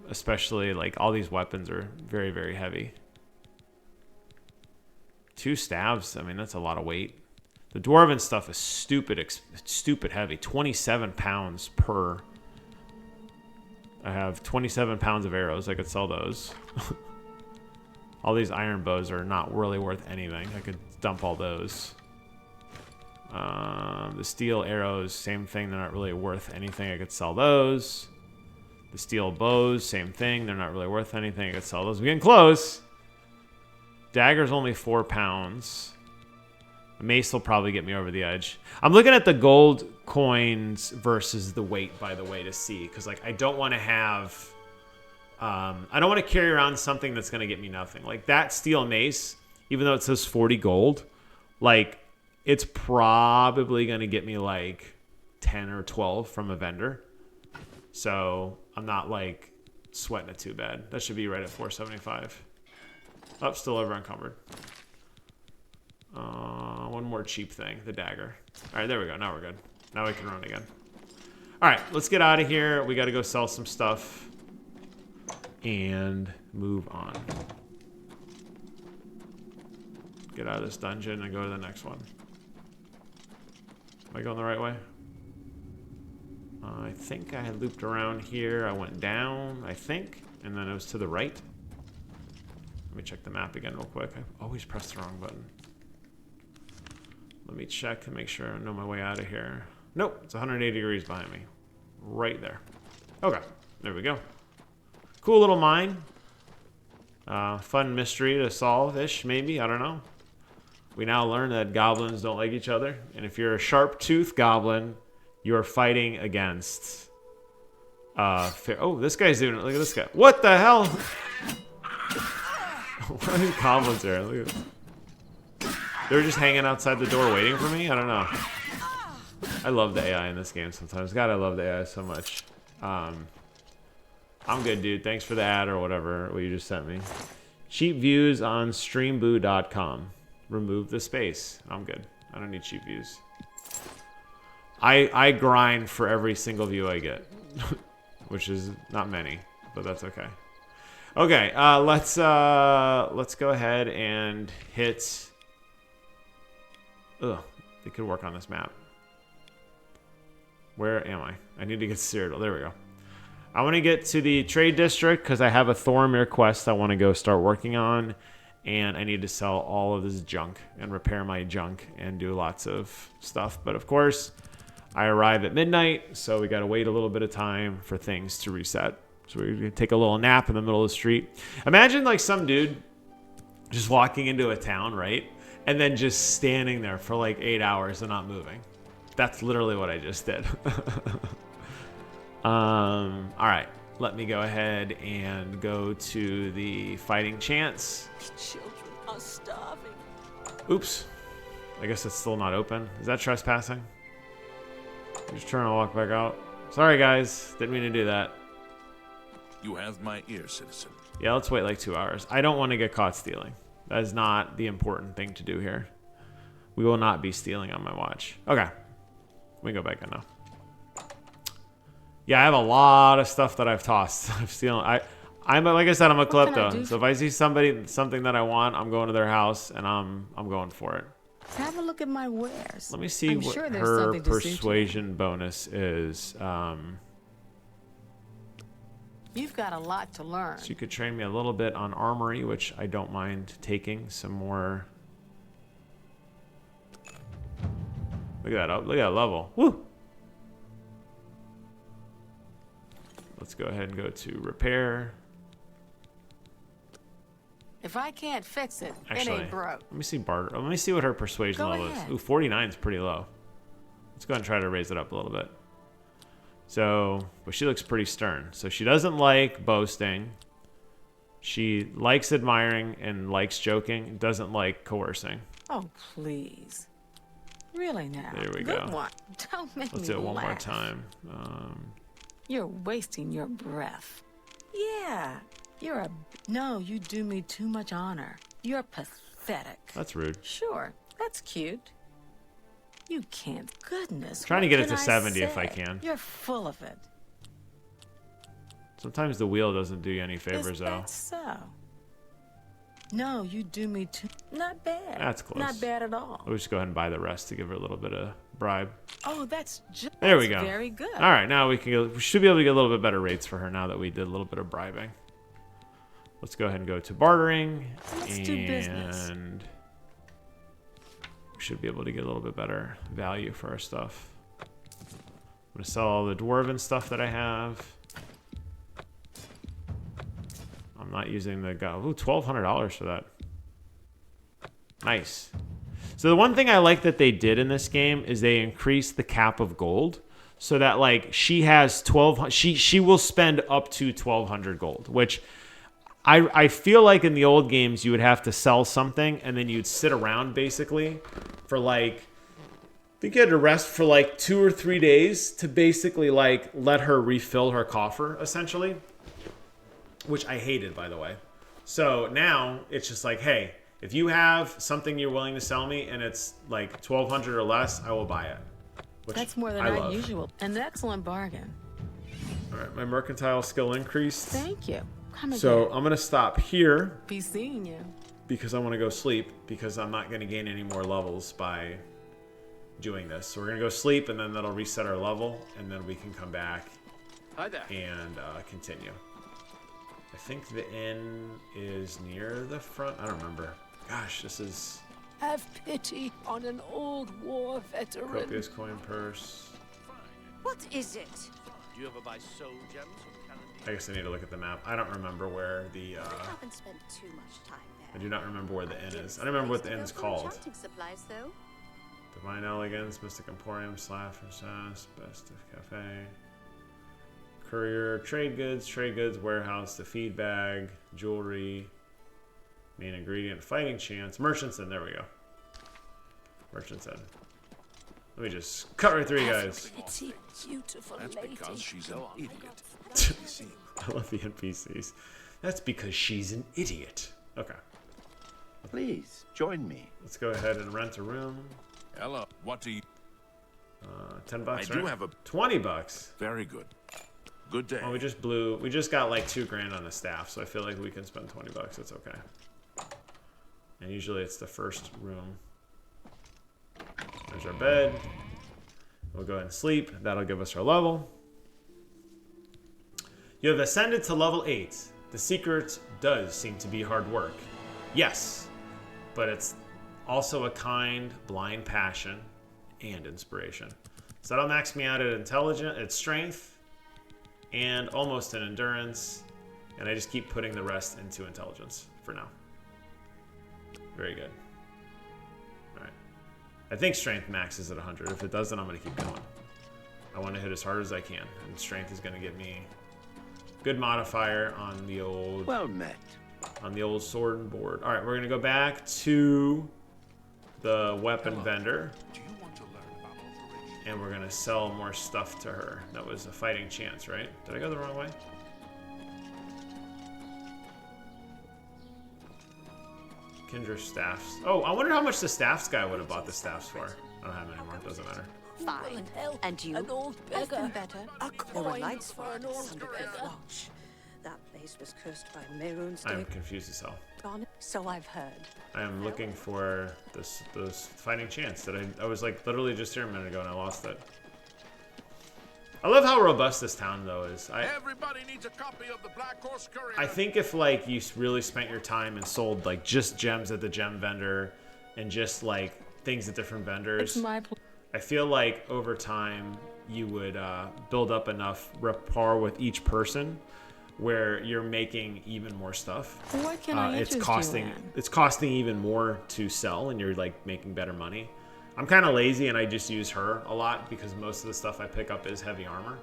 Especially, like, all these weapons are very, very heavy. 2 stabs, I mean, that's a lot of weight. The dwarven stuff is stupid heavy. 27 pounds per. I have 27 pounds of arrows. I could sell those. All these iron bows are not really worth anything. I could dump all those. The steel arrows, same thing. They're not really worth anything. I could sell those. The steel bows, same thing. They're not really worth anything. I could sell those. We're getting close. Dagger's only 4 pounds. A mace will probably get me over the edge. I'm looking at the gold coins versus the weight, by the way, to see. Because, like, I don't want to have... I don't want to carry around something that's going to get me nothing. Like, that steel mace, even though it says 40 gold, like, it's probably going to get me, like, 10 or 12 from a vendor. So, I'm not, like, sweating it too bad. That should be right at 475. Oh, still over encumbered. One more cheap thing, the dagger. All right, there we go. Now we're good. Now we can run again. All right, let's get out of here. We got to go sell some stuff and move on. Get out of this dungeon and go to the next one. Am I going the right way? I think I had looped around here. I went down, I think, and then it was to the right. Let me check the map again real quick. I always press the wrong button. Let me check to make sure I know my way out of here. Nope, it's 180 degrees behind me. Right there. Okay, there we go. Cool little mine. Fun mystery to solve-ish, maybe. I don't know. We now learn that goblins don't like each other. And if you're a sharp-toothed goblin, you are fighting against... oh, this guy's doing it. Look at this guy. What the hell? What are these goblins there? Look at this. They were just hanging outside the door waiting for me? I don't know. I love the AI in this game sometimes. God, I love the AI so much. I'm good, dude. Thanks for the ad or whatever, what you just sent me. Cheap views on streamboo.com. remove the space. I'm good. I don't need cheap views. I grind for every single view I get, which is not many, but that's okay. Okay, let's go ahead and hit. Ugh, they could work on this map. Where am I? I need to get Cyrodiil. There we go. I want to get to the trade district because I have a Thoromir quest I want to go start working on, and I need to sell all of this junk and repair my junk and do lots of stuff. But of course, I arrive at midnight, so we got to wait a little bit of time for things to reset. So we're gonna take a little nap in the middle of the street. Imagine like some dude just walking into a town, right? And then just standing there for like 8 hours and not moving. That's literally what I just did. All right, let me go ahead and go to the fighting chance. Children are starving. Oops. I guess it's still not open. Is that trespassing? I'm just trying to walk back out. Sorry, guys. Didn't mean to do that. You have my ear, citizen. Yeah, let's wait like 2 hours. I don't want to get caught stealing. That is not the important thing to do here. We will not be stealing on my watch. Okay. We can go back in now. Yeah, I have a lot of stuff that I've tossed. I've stolen. I'm like I said, I'm a klepto. So if I see something that I want, I'm going to their house and I'm going for it. Have a look at my wares. Let me see what her persuasion bonus is. You've got a lot to learn. So you could train me a little bit on armory, which I don't mind taking some more. Look at that! Look at that level. Woo! Let's go ahead and go to repair. If I can't fix it, Actually, it ain't broke. let me see barter. Let me see what her persuasion Go level ahead. is. Ooh, 49 is pretty low. Let's go ahead and try to raise it up a little bit. So, but she looks pretty stern. So she doesn't like boasting. She likes admiring and likes joking. Doesn't like coercing. Oh, please. Really now. There we Good go. one. Don't make Let's me do it one more laugh. time. You're wasting your breath. Yeah, you're a... No, you do me too much honor. You're pathetic. That's rude. Sure, that's cute. You can't. Goodness. Trying to what get it can to I 70 if I say? can. You're full of it. Sometimes the wheel doesn't do you any favors, Is though. that so? No, you do me too. Not bad. That's close. Not bad at all. We'll just go ahead and buy the rest to give her a little bit of bribe. Oh, that's just There we go. very good. All right, now we should be able to get a little bit better rates for her now that we did a little bit of bribing. Let's go ahead and go to bartering. Let's do business. And we should be able to get a little bit better value for our stuff. I'm going to sell all the dwarven stuff that I have. I'm not using the... Ooh, $1,200 for that. Nice. So the one thing I like that they did in this game is they increased the cap of gold so that like she has 12 she will spend up to 1,200 gold, which I feel like in the old games you would have to sell something and then you'd sit around basically for like, I think you had to rest for like 2 or 3 days to basically like let her refill her coffer essentially, which I hated, by the way. So now it's just like, hey, if you have something you're willing to sell me and it's like 1,200 or less, I will buy it. Which That's more than I our love. usual. An excellent bargain. All right, my mercantile skill increased. Thank you. Come again. So I'm gonna stop here Be seeing you. because I want to go sleep because I'm not gonna gain any more levels by doing this. So we're gonna go sleep and then that'll reset our level and then we can come back and continue. I think the inn is near the front. I don't remember. Gosh, this is Have pity on an old war veteran. Copious coin purse. What is it? Do you ever buy soul gems from I guess I need to look at the map. I don't remember where the. I haven't spent too much time there. I do not remember where the inn is. I don't remember what the inn is called. Enchanting supplies, though. Divine Elegance, Mystic Emporium, Slash Sass, Best of Cafe, Courier, Trade Goods, Warehouse, the Feed Bag, Jewelry, Main Ingredient, Fighting Chance, Merchant's Inn. There we go. Merchant's Inn. Let me just cut right through you guys. Pity, beautiful That's lady. because she's an idiot. I love the NPCs. That's because she's an idiot. Okay. Please, join me. Let's go ahead and rent a room. Hello. What do you... $10, I right? do have a... $20. Very good. Good day. Well, we just got like $2,000 on the staff, so I feel like we can spend $20. It's okay. And usually it's the first room. There's our bed. We'll go ahead and sleep. That'll give us our level. You have ascended to level 8. The secret does seem to be hard work. Yes, but it's also a kind, blind passion and inspiration. So that'll max me out at strength and almost an endurance. And I just keep putting the rest into intelligence for now. Very good. All right. I think strength maxes at 100. If it doesn't, I'm going to keep going. I want to hit as hard as I can. And strength is going to give me good modifier on the old... Well met. On the old sword and board. All right, we're going to go back to the weapon vendor. Do you want to learn about Operation? And we're going to sell more stuff to her. That was a fighting chance, right? Did I go the wrong way? Kindred staffs. Oh, I wonder how much the staffs guy would have bought the staffs for. I don't have any more. It doesn't matter. Fine. And you? An old I've beggar. been better. A There were coin lights for an old under beggar. Cliff Lodge. That place was cursed by Mehrunes. I'm confused as hell. So I've heard. I am looking for this fighting chance that I was like literally just here a minute ago and I lost it. I love how robust this town though is. Everybody needs a copy of the Black Horse Courier. I think if like you really spent your time and sold like just gems at the gem vendor and just like things at different vendors, It's my I feel like over time you would build up enough rapport with each person where you're making even more stuff. What can I interest you in? It's costing even more to sell and you're like making better money. I'm kind of lazy and I just use her a lot because most of the stuff I pick up is heavy armor.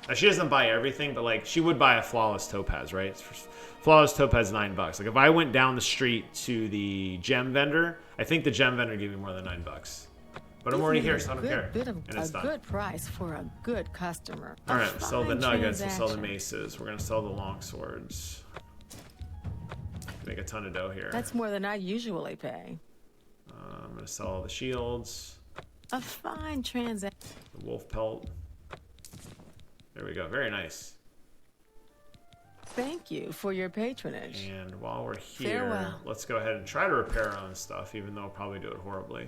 Now, she doesn't buy everything, but like she would buy a flawless topaz, right? Flawless topaz $9. Like if I went down the street to the gem vendor, I think the gem vendor gave me more than $9. But I'm already here, so I don't care. And it's done. Good price for a good customer. All right, sell the fine nuggets. We'll sell the transaction. maces. We're gonna sell the long swords. Make a ton of dough here. That's more than I usually pay. I'm gonna sell all the shields. A fine transaction. The wolf pelt. There we go. Very nice. Thank you for your patronage. And while we're here, Farewell. let's go ahead and try to repair our own stuff, even though I'll probably do it horribly.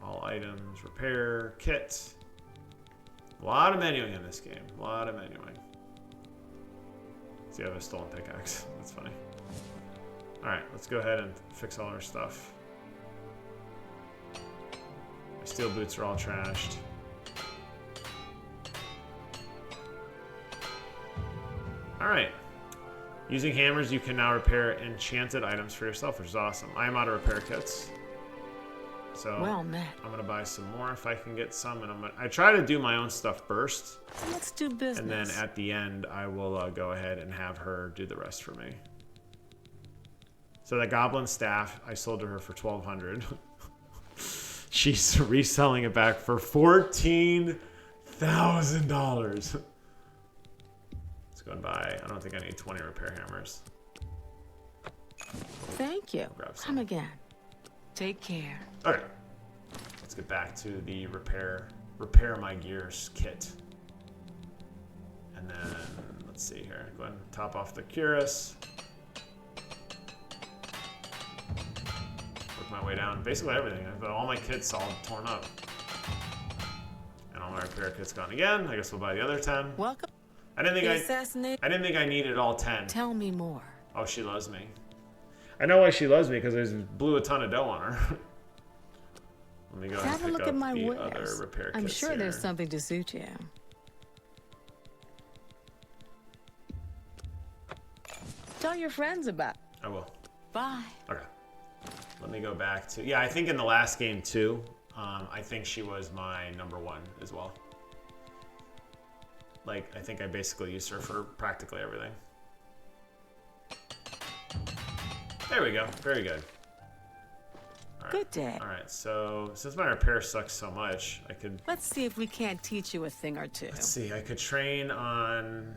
All items, repair, kit. A lot of menuing in this game. A lot of menuing. See, I have a stolen pickaxe. That's funny. Alright, let's go ahead and fix all our stuff. My steel boots are all trashed. Alright. Using hammers, you can now repair enchanted items for yourself, which is awesome. I am out of repair kits. So Well met. I'm going to buy some more if I can get some. And I try to do my own stuff first. Let's do business. And then at the end, I will go ahead and have her do the rest for me. So the goblin staff, I sold to her for $1,200. She's reselling it back for $14,000. Let's go and buy. I don't think I need 20 repair hammers. Thank you. Grab some. Come again. Take care. Okay. Let's get back to the repair my gears kit. And then let's see here. Go ahead and top off the cuirass. Work my way down. Basically everything. I've got all my kits all torn up. And all my repair kits gone again. I guess we'll buy the other 10. Welcome. I didn't Assassinate. think I needed all 10. Tell me more. Oh, she loves me. I know why she loves me, because I blew a ton of dough on her. Let me go ahead Have a and look pick at up my the wares. other repair kits I'm sure here. there's something to suit you. Tell your friends about. I will. Bye. Okay. Let me go back to... Yeah, I think in the last game, too, I think she was my #1 as well. Like, I think I basically used her for practically everything. There we go. Very good. All right. Good day. All right, so since my repair sucks so much, I could... Let's see if we can't teach you a thing or two. Let's see, I could train on...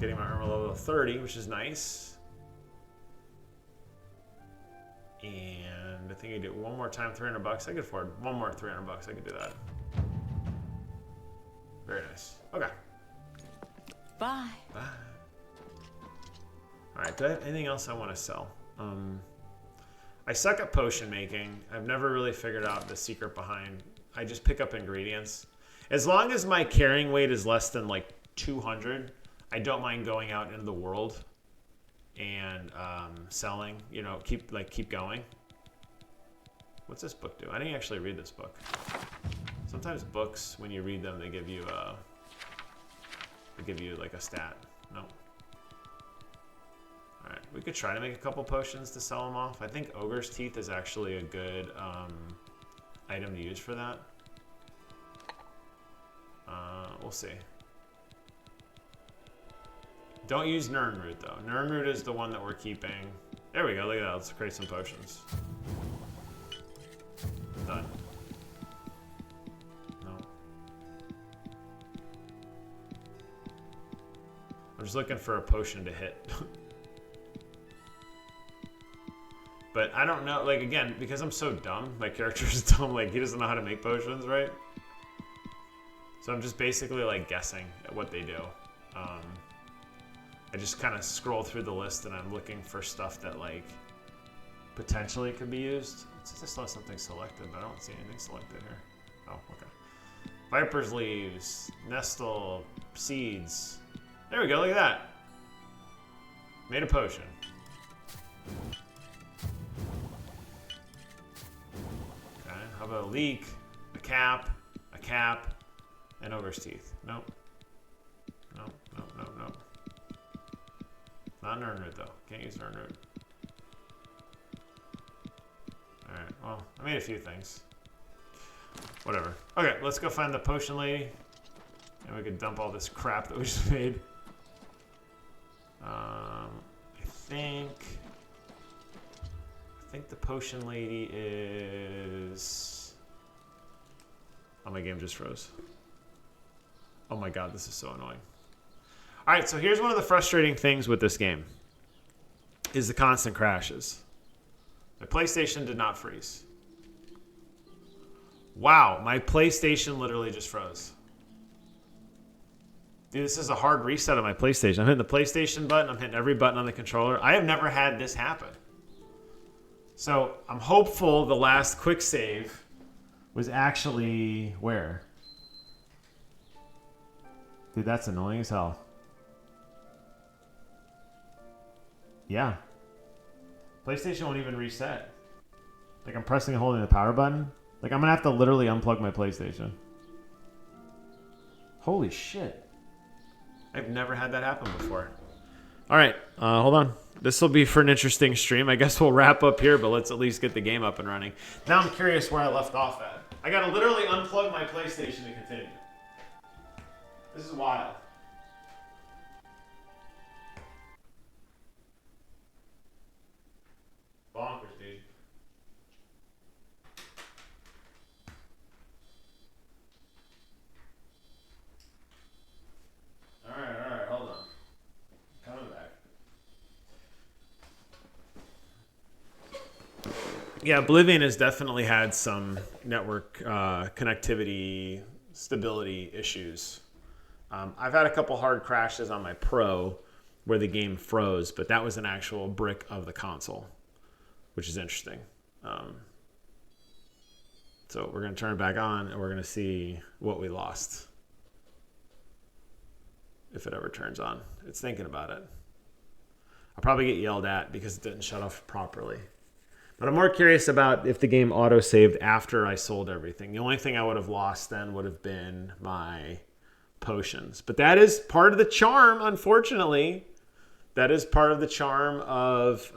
Getting my armor level to 30, which is nice. And I think I do one more time, $300. I could afford one more $300. I could do that. Very nice. Okay. Bye. Bye. All right. Do I have anything else I want to sell? I suck at potion making. I've never really figured out the secret behind. I just pick up ingredients. As long as my carrying weight is less than like 200, I don't mind going out into the world and selling. You know, keep going. What's this book do? I didn't actually read this book. Sometimes books, when you read them, they give you like a stat. No. All right, we could try to make a couple potions to sell them off. I think Ogre's Teeth is actually a good item to use for that. We'll see. Don't use Nirnroot though. Nirnroot is the one that we're keeping. There we go. Look at that. Let's create some potions. Done. No. I'm just looking for a potion to hit. But I don't know, like, again, because I'm so dumb, my character is dumb, like, he doesn't know how to make potions, right? So I'm just basically, like, guessing at what they do. I just kind of scroll through the list and I'm looking for stuff that, like, potentially could be used. It says I still have something selected, but I don't see anything selected here. Oh, okay. Viper's Leaves, Nestle, Seeds. There we go, look at that. Made a potion. Okay, how about a leek, a cap, and Ogre's Teeth? Nope. Nope, nope, nope, nope. Not Nirnroot though. Can't use Nirnroot. Alright, well, I made a few things. Whatever. Okay, let's go find the potion lady. And we can dump all this crap that we just made. I think the potion lady is... Oh, my game just froze. Oh my god, this is so annoying. Alright, so here's one of the frustrating things with this game. Is the constant crashes. My PlayStation did not freeze. Wow, my PlayStation literally just froze. Dude, this is a hard reset of my PlayStation. I'm hitting the PlayStation button. I'm hitting every button on the controller. I have never had this happen. So I'm hopeful the last quick save was actually where? Dude, that's annoying as hell. Yeah. PlayStation won't even reset. Like I'm pressing and holding the power button. Like I'm gonna have to literally unplug my PlayStation. Holy shit. I've never had that happen before. All right, hold on. This will be for an interesting stream. I guess we'll wrap up here, but let's at least get the game up and running. Now I'm curious where I left off at. I gotta literally unplug my PlayStation to continue. This is wild. Bonkers, dude. Alright, hold on. Coming back. Yeah, Oblivion has definitely had some network connectivity stability issues. I've had a couple hard crashes on my Pro where the game froze, but that was an actual brick of the console, which is interesting. So we're going to turn it back on and we're going to see what we lost. If it ever turns on. It's thinking about it. I'll probably get yelled at because it didn't shut off properly. But I'm more curious about if the game auto-saved after I sold everything. The only thing I would have lost then would have been my potions. But that is part of the charm, unfortunately. That is part of the charm of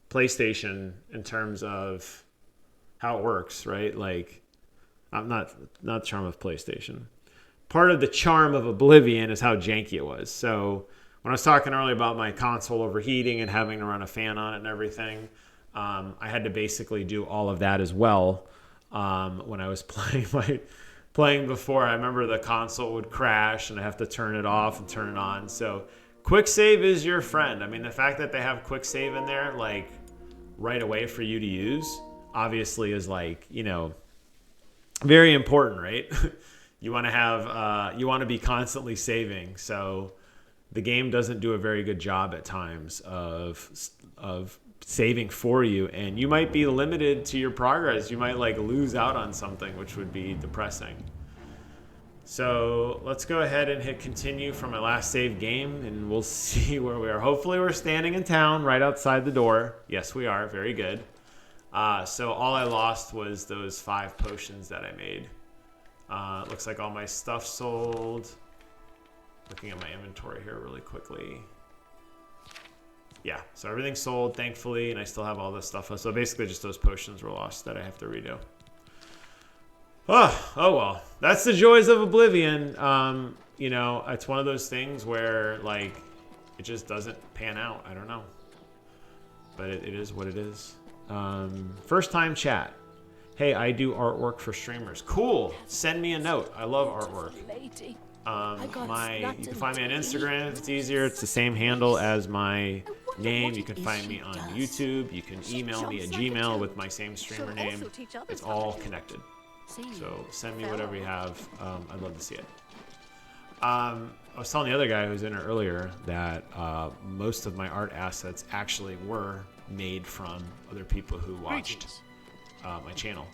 PlayStation in terms of how it works, right? Like, not the charm of PlayStation. Part of the charm of Oblivion is how janky it was. So when I was talking earlier about my console overheating and having to run a fan on it and everything, I had to basically do all of that as well when I was playing before. I remember the console would crash and I have to turn it off and turn it on. So quick save is your friend. I mean, the fact that they have quick save in there, like, right away for you to use, obviously is like, you know, very important, right? You want to have, you want to be constantly saving. So the game doesn't do a very good job at times of saving for you, and you might be limited to your progress. You might like lose out on something, which would be depressing. So let's go ahead and hit continue from my last save game, and we'll see where we are. Hopefully we're standing in town right outside the door. Yes, we are. Very good. So all I lost was those 5 potions that I made. Looks like all my stuff sold. Looking at my inventory here really quickly. Yeah, so everything's sold, thankfully, and I still have all this stuff. So basically just those potions were lost that I have to redo. Oh well. That's the joys of Oblivion. You know, it's one of those things where, like, it just doesn't pan out. I don't know. But it is what it is. First time chat. Hey, I do artwork for streamers. Cool. Send me a note. I love artwork. Lady. You can find me on Instagram if it's easier. It's the same handle as my name. You can find me on YouTube. You can email me at Gmail with my same streamer name. It's all connected. So send me whatever you have. I'd love to see it. I was telling the other guy who was in it earlier that most of my art assets actually were made from other people who watched my channel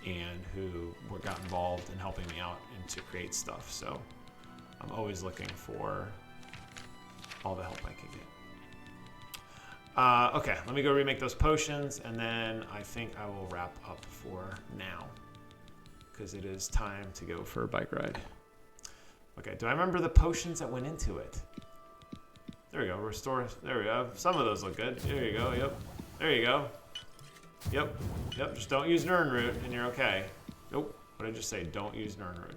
and who got involved in helping me out and to create stuff. So I'm always looking for all the help I can get. Okay, let me go remake those potions, and then I think I will wrap up for now because it is time to go for a bike ride. Okay, do I remember the potions that went into it? There we go, restore. There we go. Some of those look good. There you go, yep. There you go. Yep, just don't use Nirnroot and you're okay. Nope, what did I just say? Don't use Nirnroot.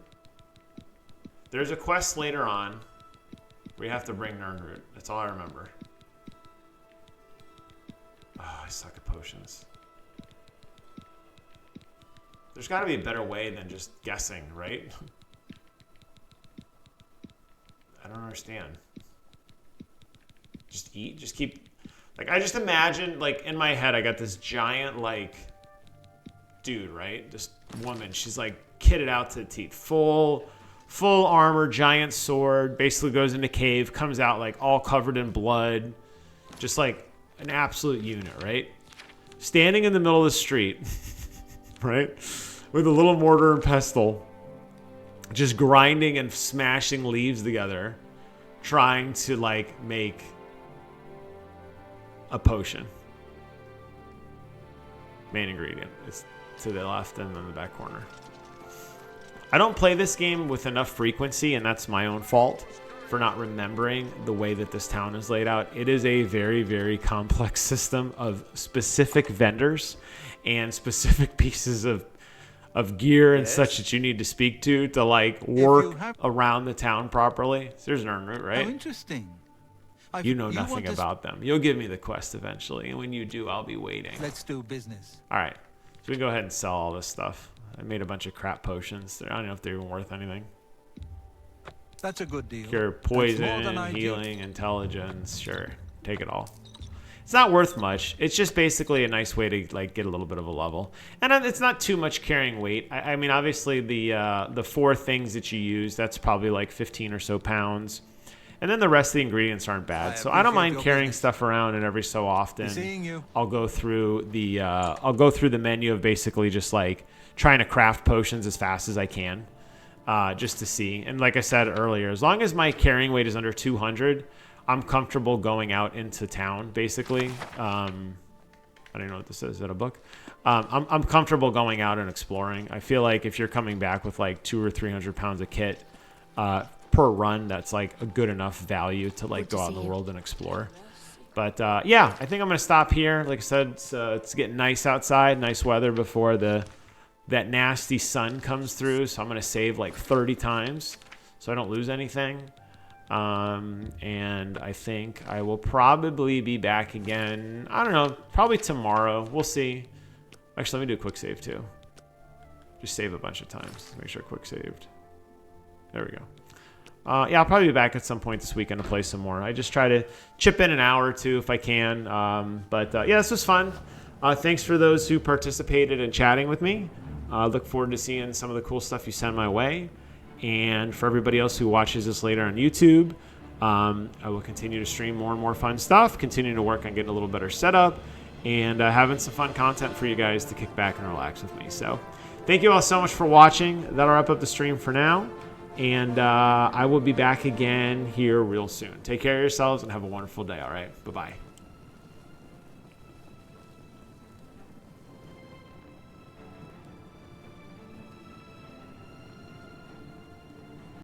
There's a quest later on where you have to bring Nirnroot. That's all I remember. Oh, I suck at potions. There's got to be a better way than just guessing, right? I don't understand. Just eat? Just keep... Like, I just imagine, like, in my head, I got this giant, like, dude, right? This woman. She's, like, kitted out to the teeth. Full armor, giant sword. Basically goes into cave, comes out, like, all covered in blood. Just, like, an absolute unit, right? Standing in the middle of the street, right? With a little mortar and pestle. Just grinding and smashing leaves together. Trying to, like, make a potion. Main ingredient is to the left and then the back corner. I don't play this game with enough frequency, and that's my own fault for not remembering the way that this town is laid out. It is a very, very complex system of specific vendors and specific pieces of gear and such that you need to speak to like work around the town properly. So there's an Nirnroot, right? How interesting. You know nothing about them. You'll give me the quest eventually, and when you do, I'll be waiting. Let's do business. All right, so we can go ahead and sell all this stuff. I made a bunch of crap potions. I don't know if they're even worth anything. That's a good deal. Cure poison, healing, intelligence. Sure, take it all. It's not worth much. It's just basically a nice way to like get a little bit of a level, and it's not too much carrying weight. I mean, obviously the 4 things that you use, that's probably like 15 or so pounds. And then the rest of the ingredients aren't bad, so I don't mind carrying stuff around. And every so often, I'll go through the menu of basically just like trying to craft potions as fast as I can, just to see. And like I said earlier, as long as my carrying weight is under 200, I'm comfortable going out into town. Basically, I don't know what this is. Is that a book? I'm comfortable going out and exploring. I feel like if you're coming back with like 200 or 300 pounds of kit. Per run, that's like a good enough value to like go out in the world and explore. But yeah, I think I'm gonna stop here. Like I said, it's getting nice outside, nice weather before that nasty sun comes through. So I'm gonna save like 30 times so I don't lose anything. And I think I will probably be back again. I don't know, probably tomorrow. We'll see. Actually, let me do a quick save too. Just save a bunch of times. Make sure quick saved. There we go. yeah, I'll probably be back at some point this weekend to play some more. I just try to chip in an hour or two if I can. Yeah, this was fun. Thanks for those who participated in chatting with me. Look forward to seeing some of the cool stuff you send my way. And for everybody else who watches this later on YouTube, I will continue to stream more and more fun stuff, continue to work on getting a little better setup, and having some fun content for you guys to kick back and relax with me. So thank you all so much for watching. That'll wrap up the stream for now. And I will be back again here real soon. Take care of yourselves and have a wonderful day, all right? Bye-bye.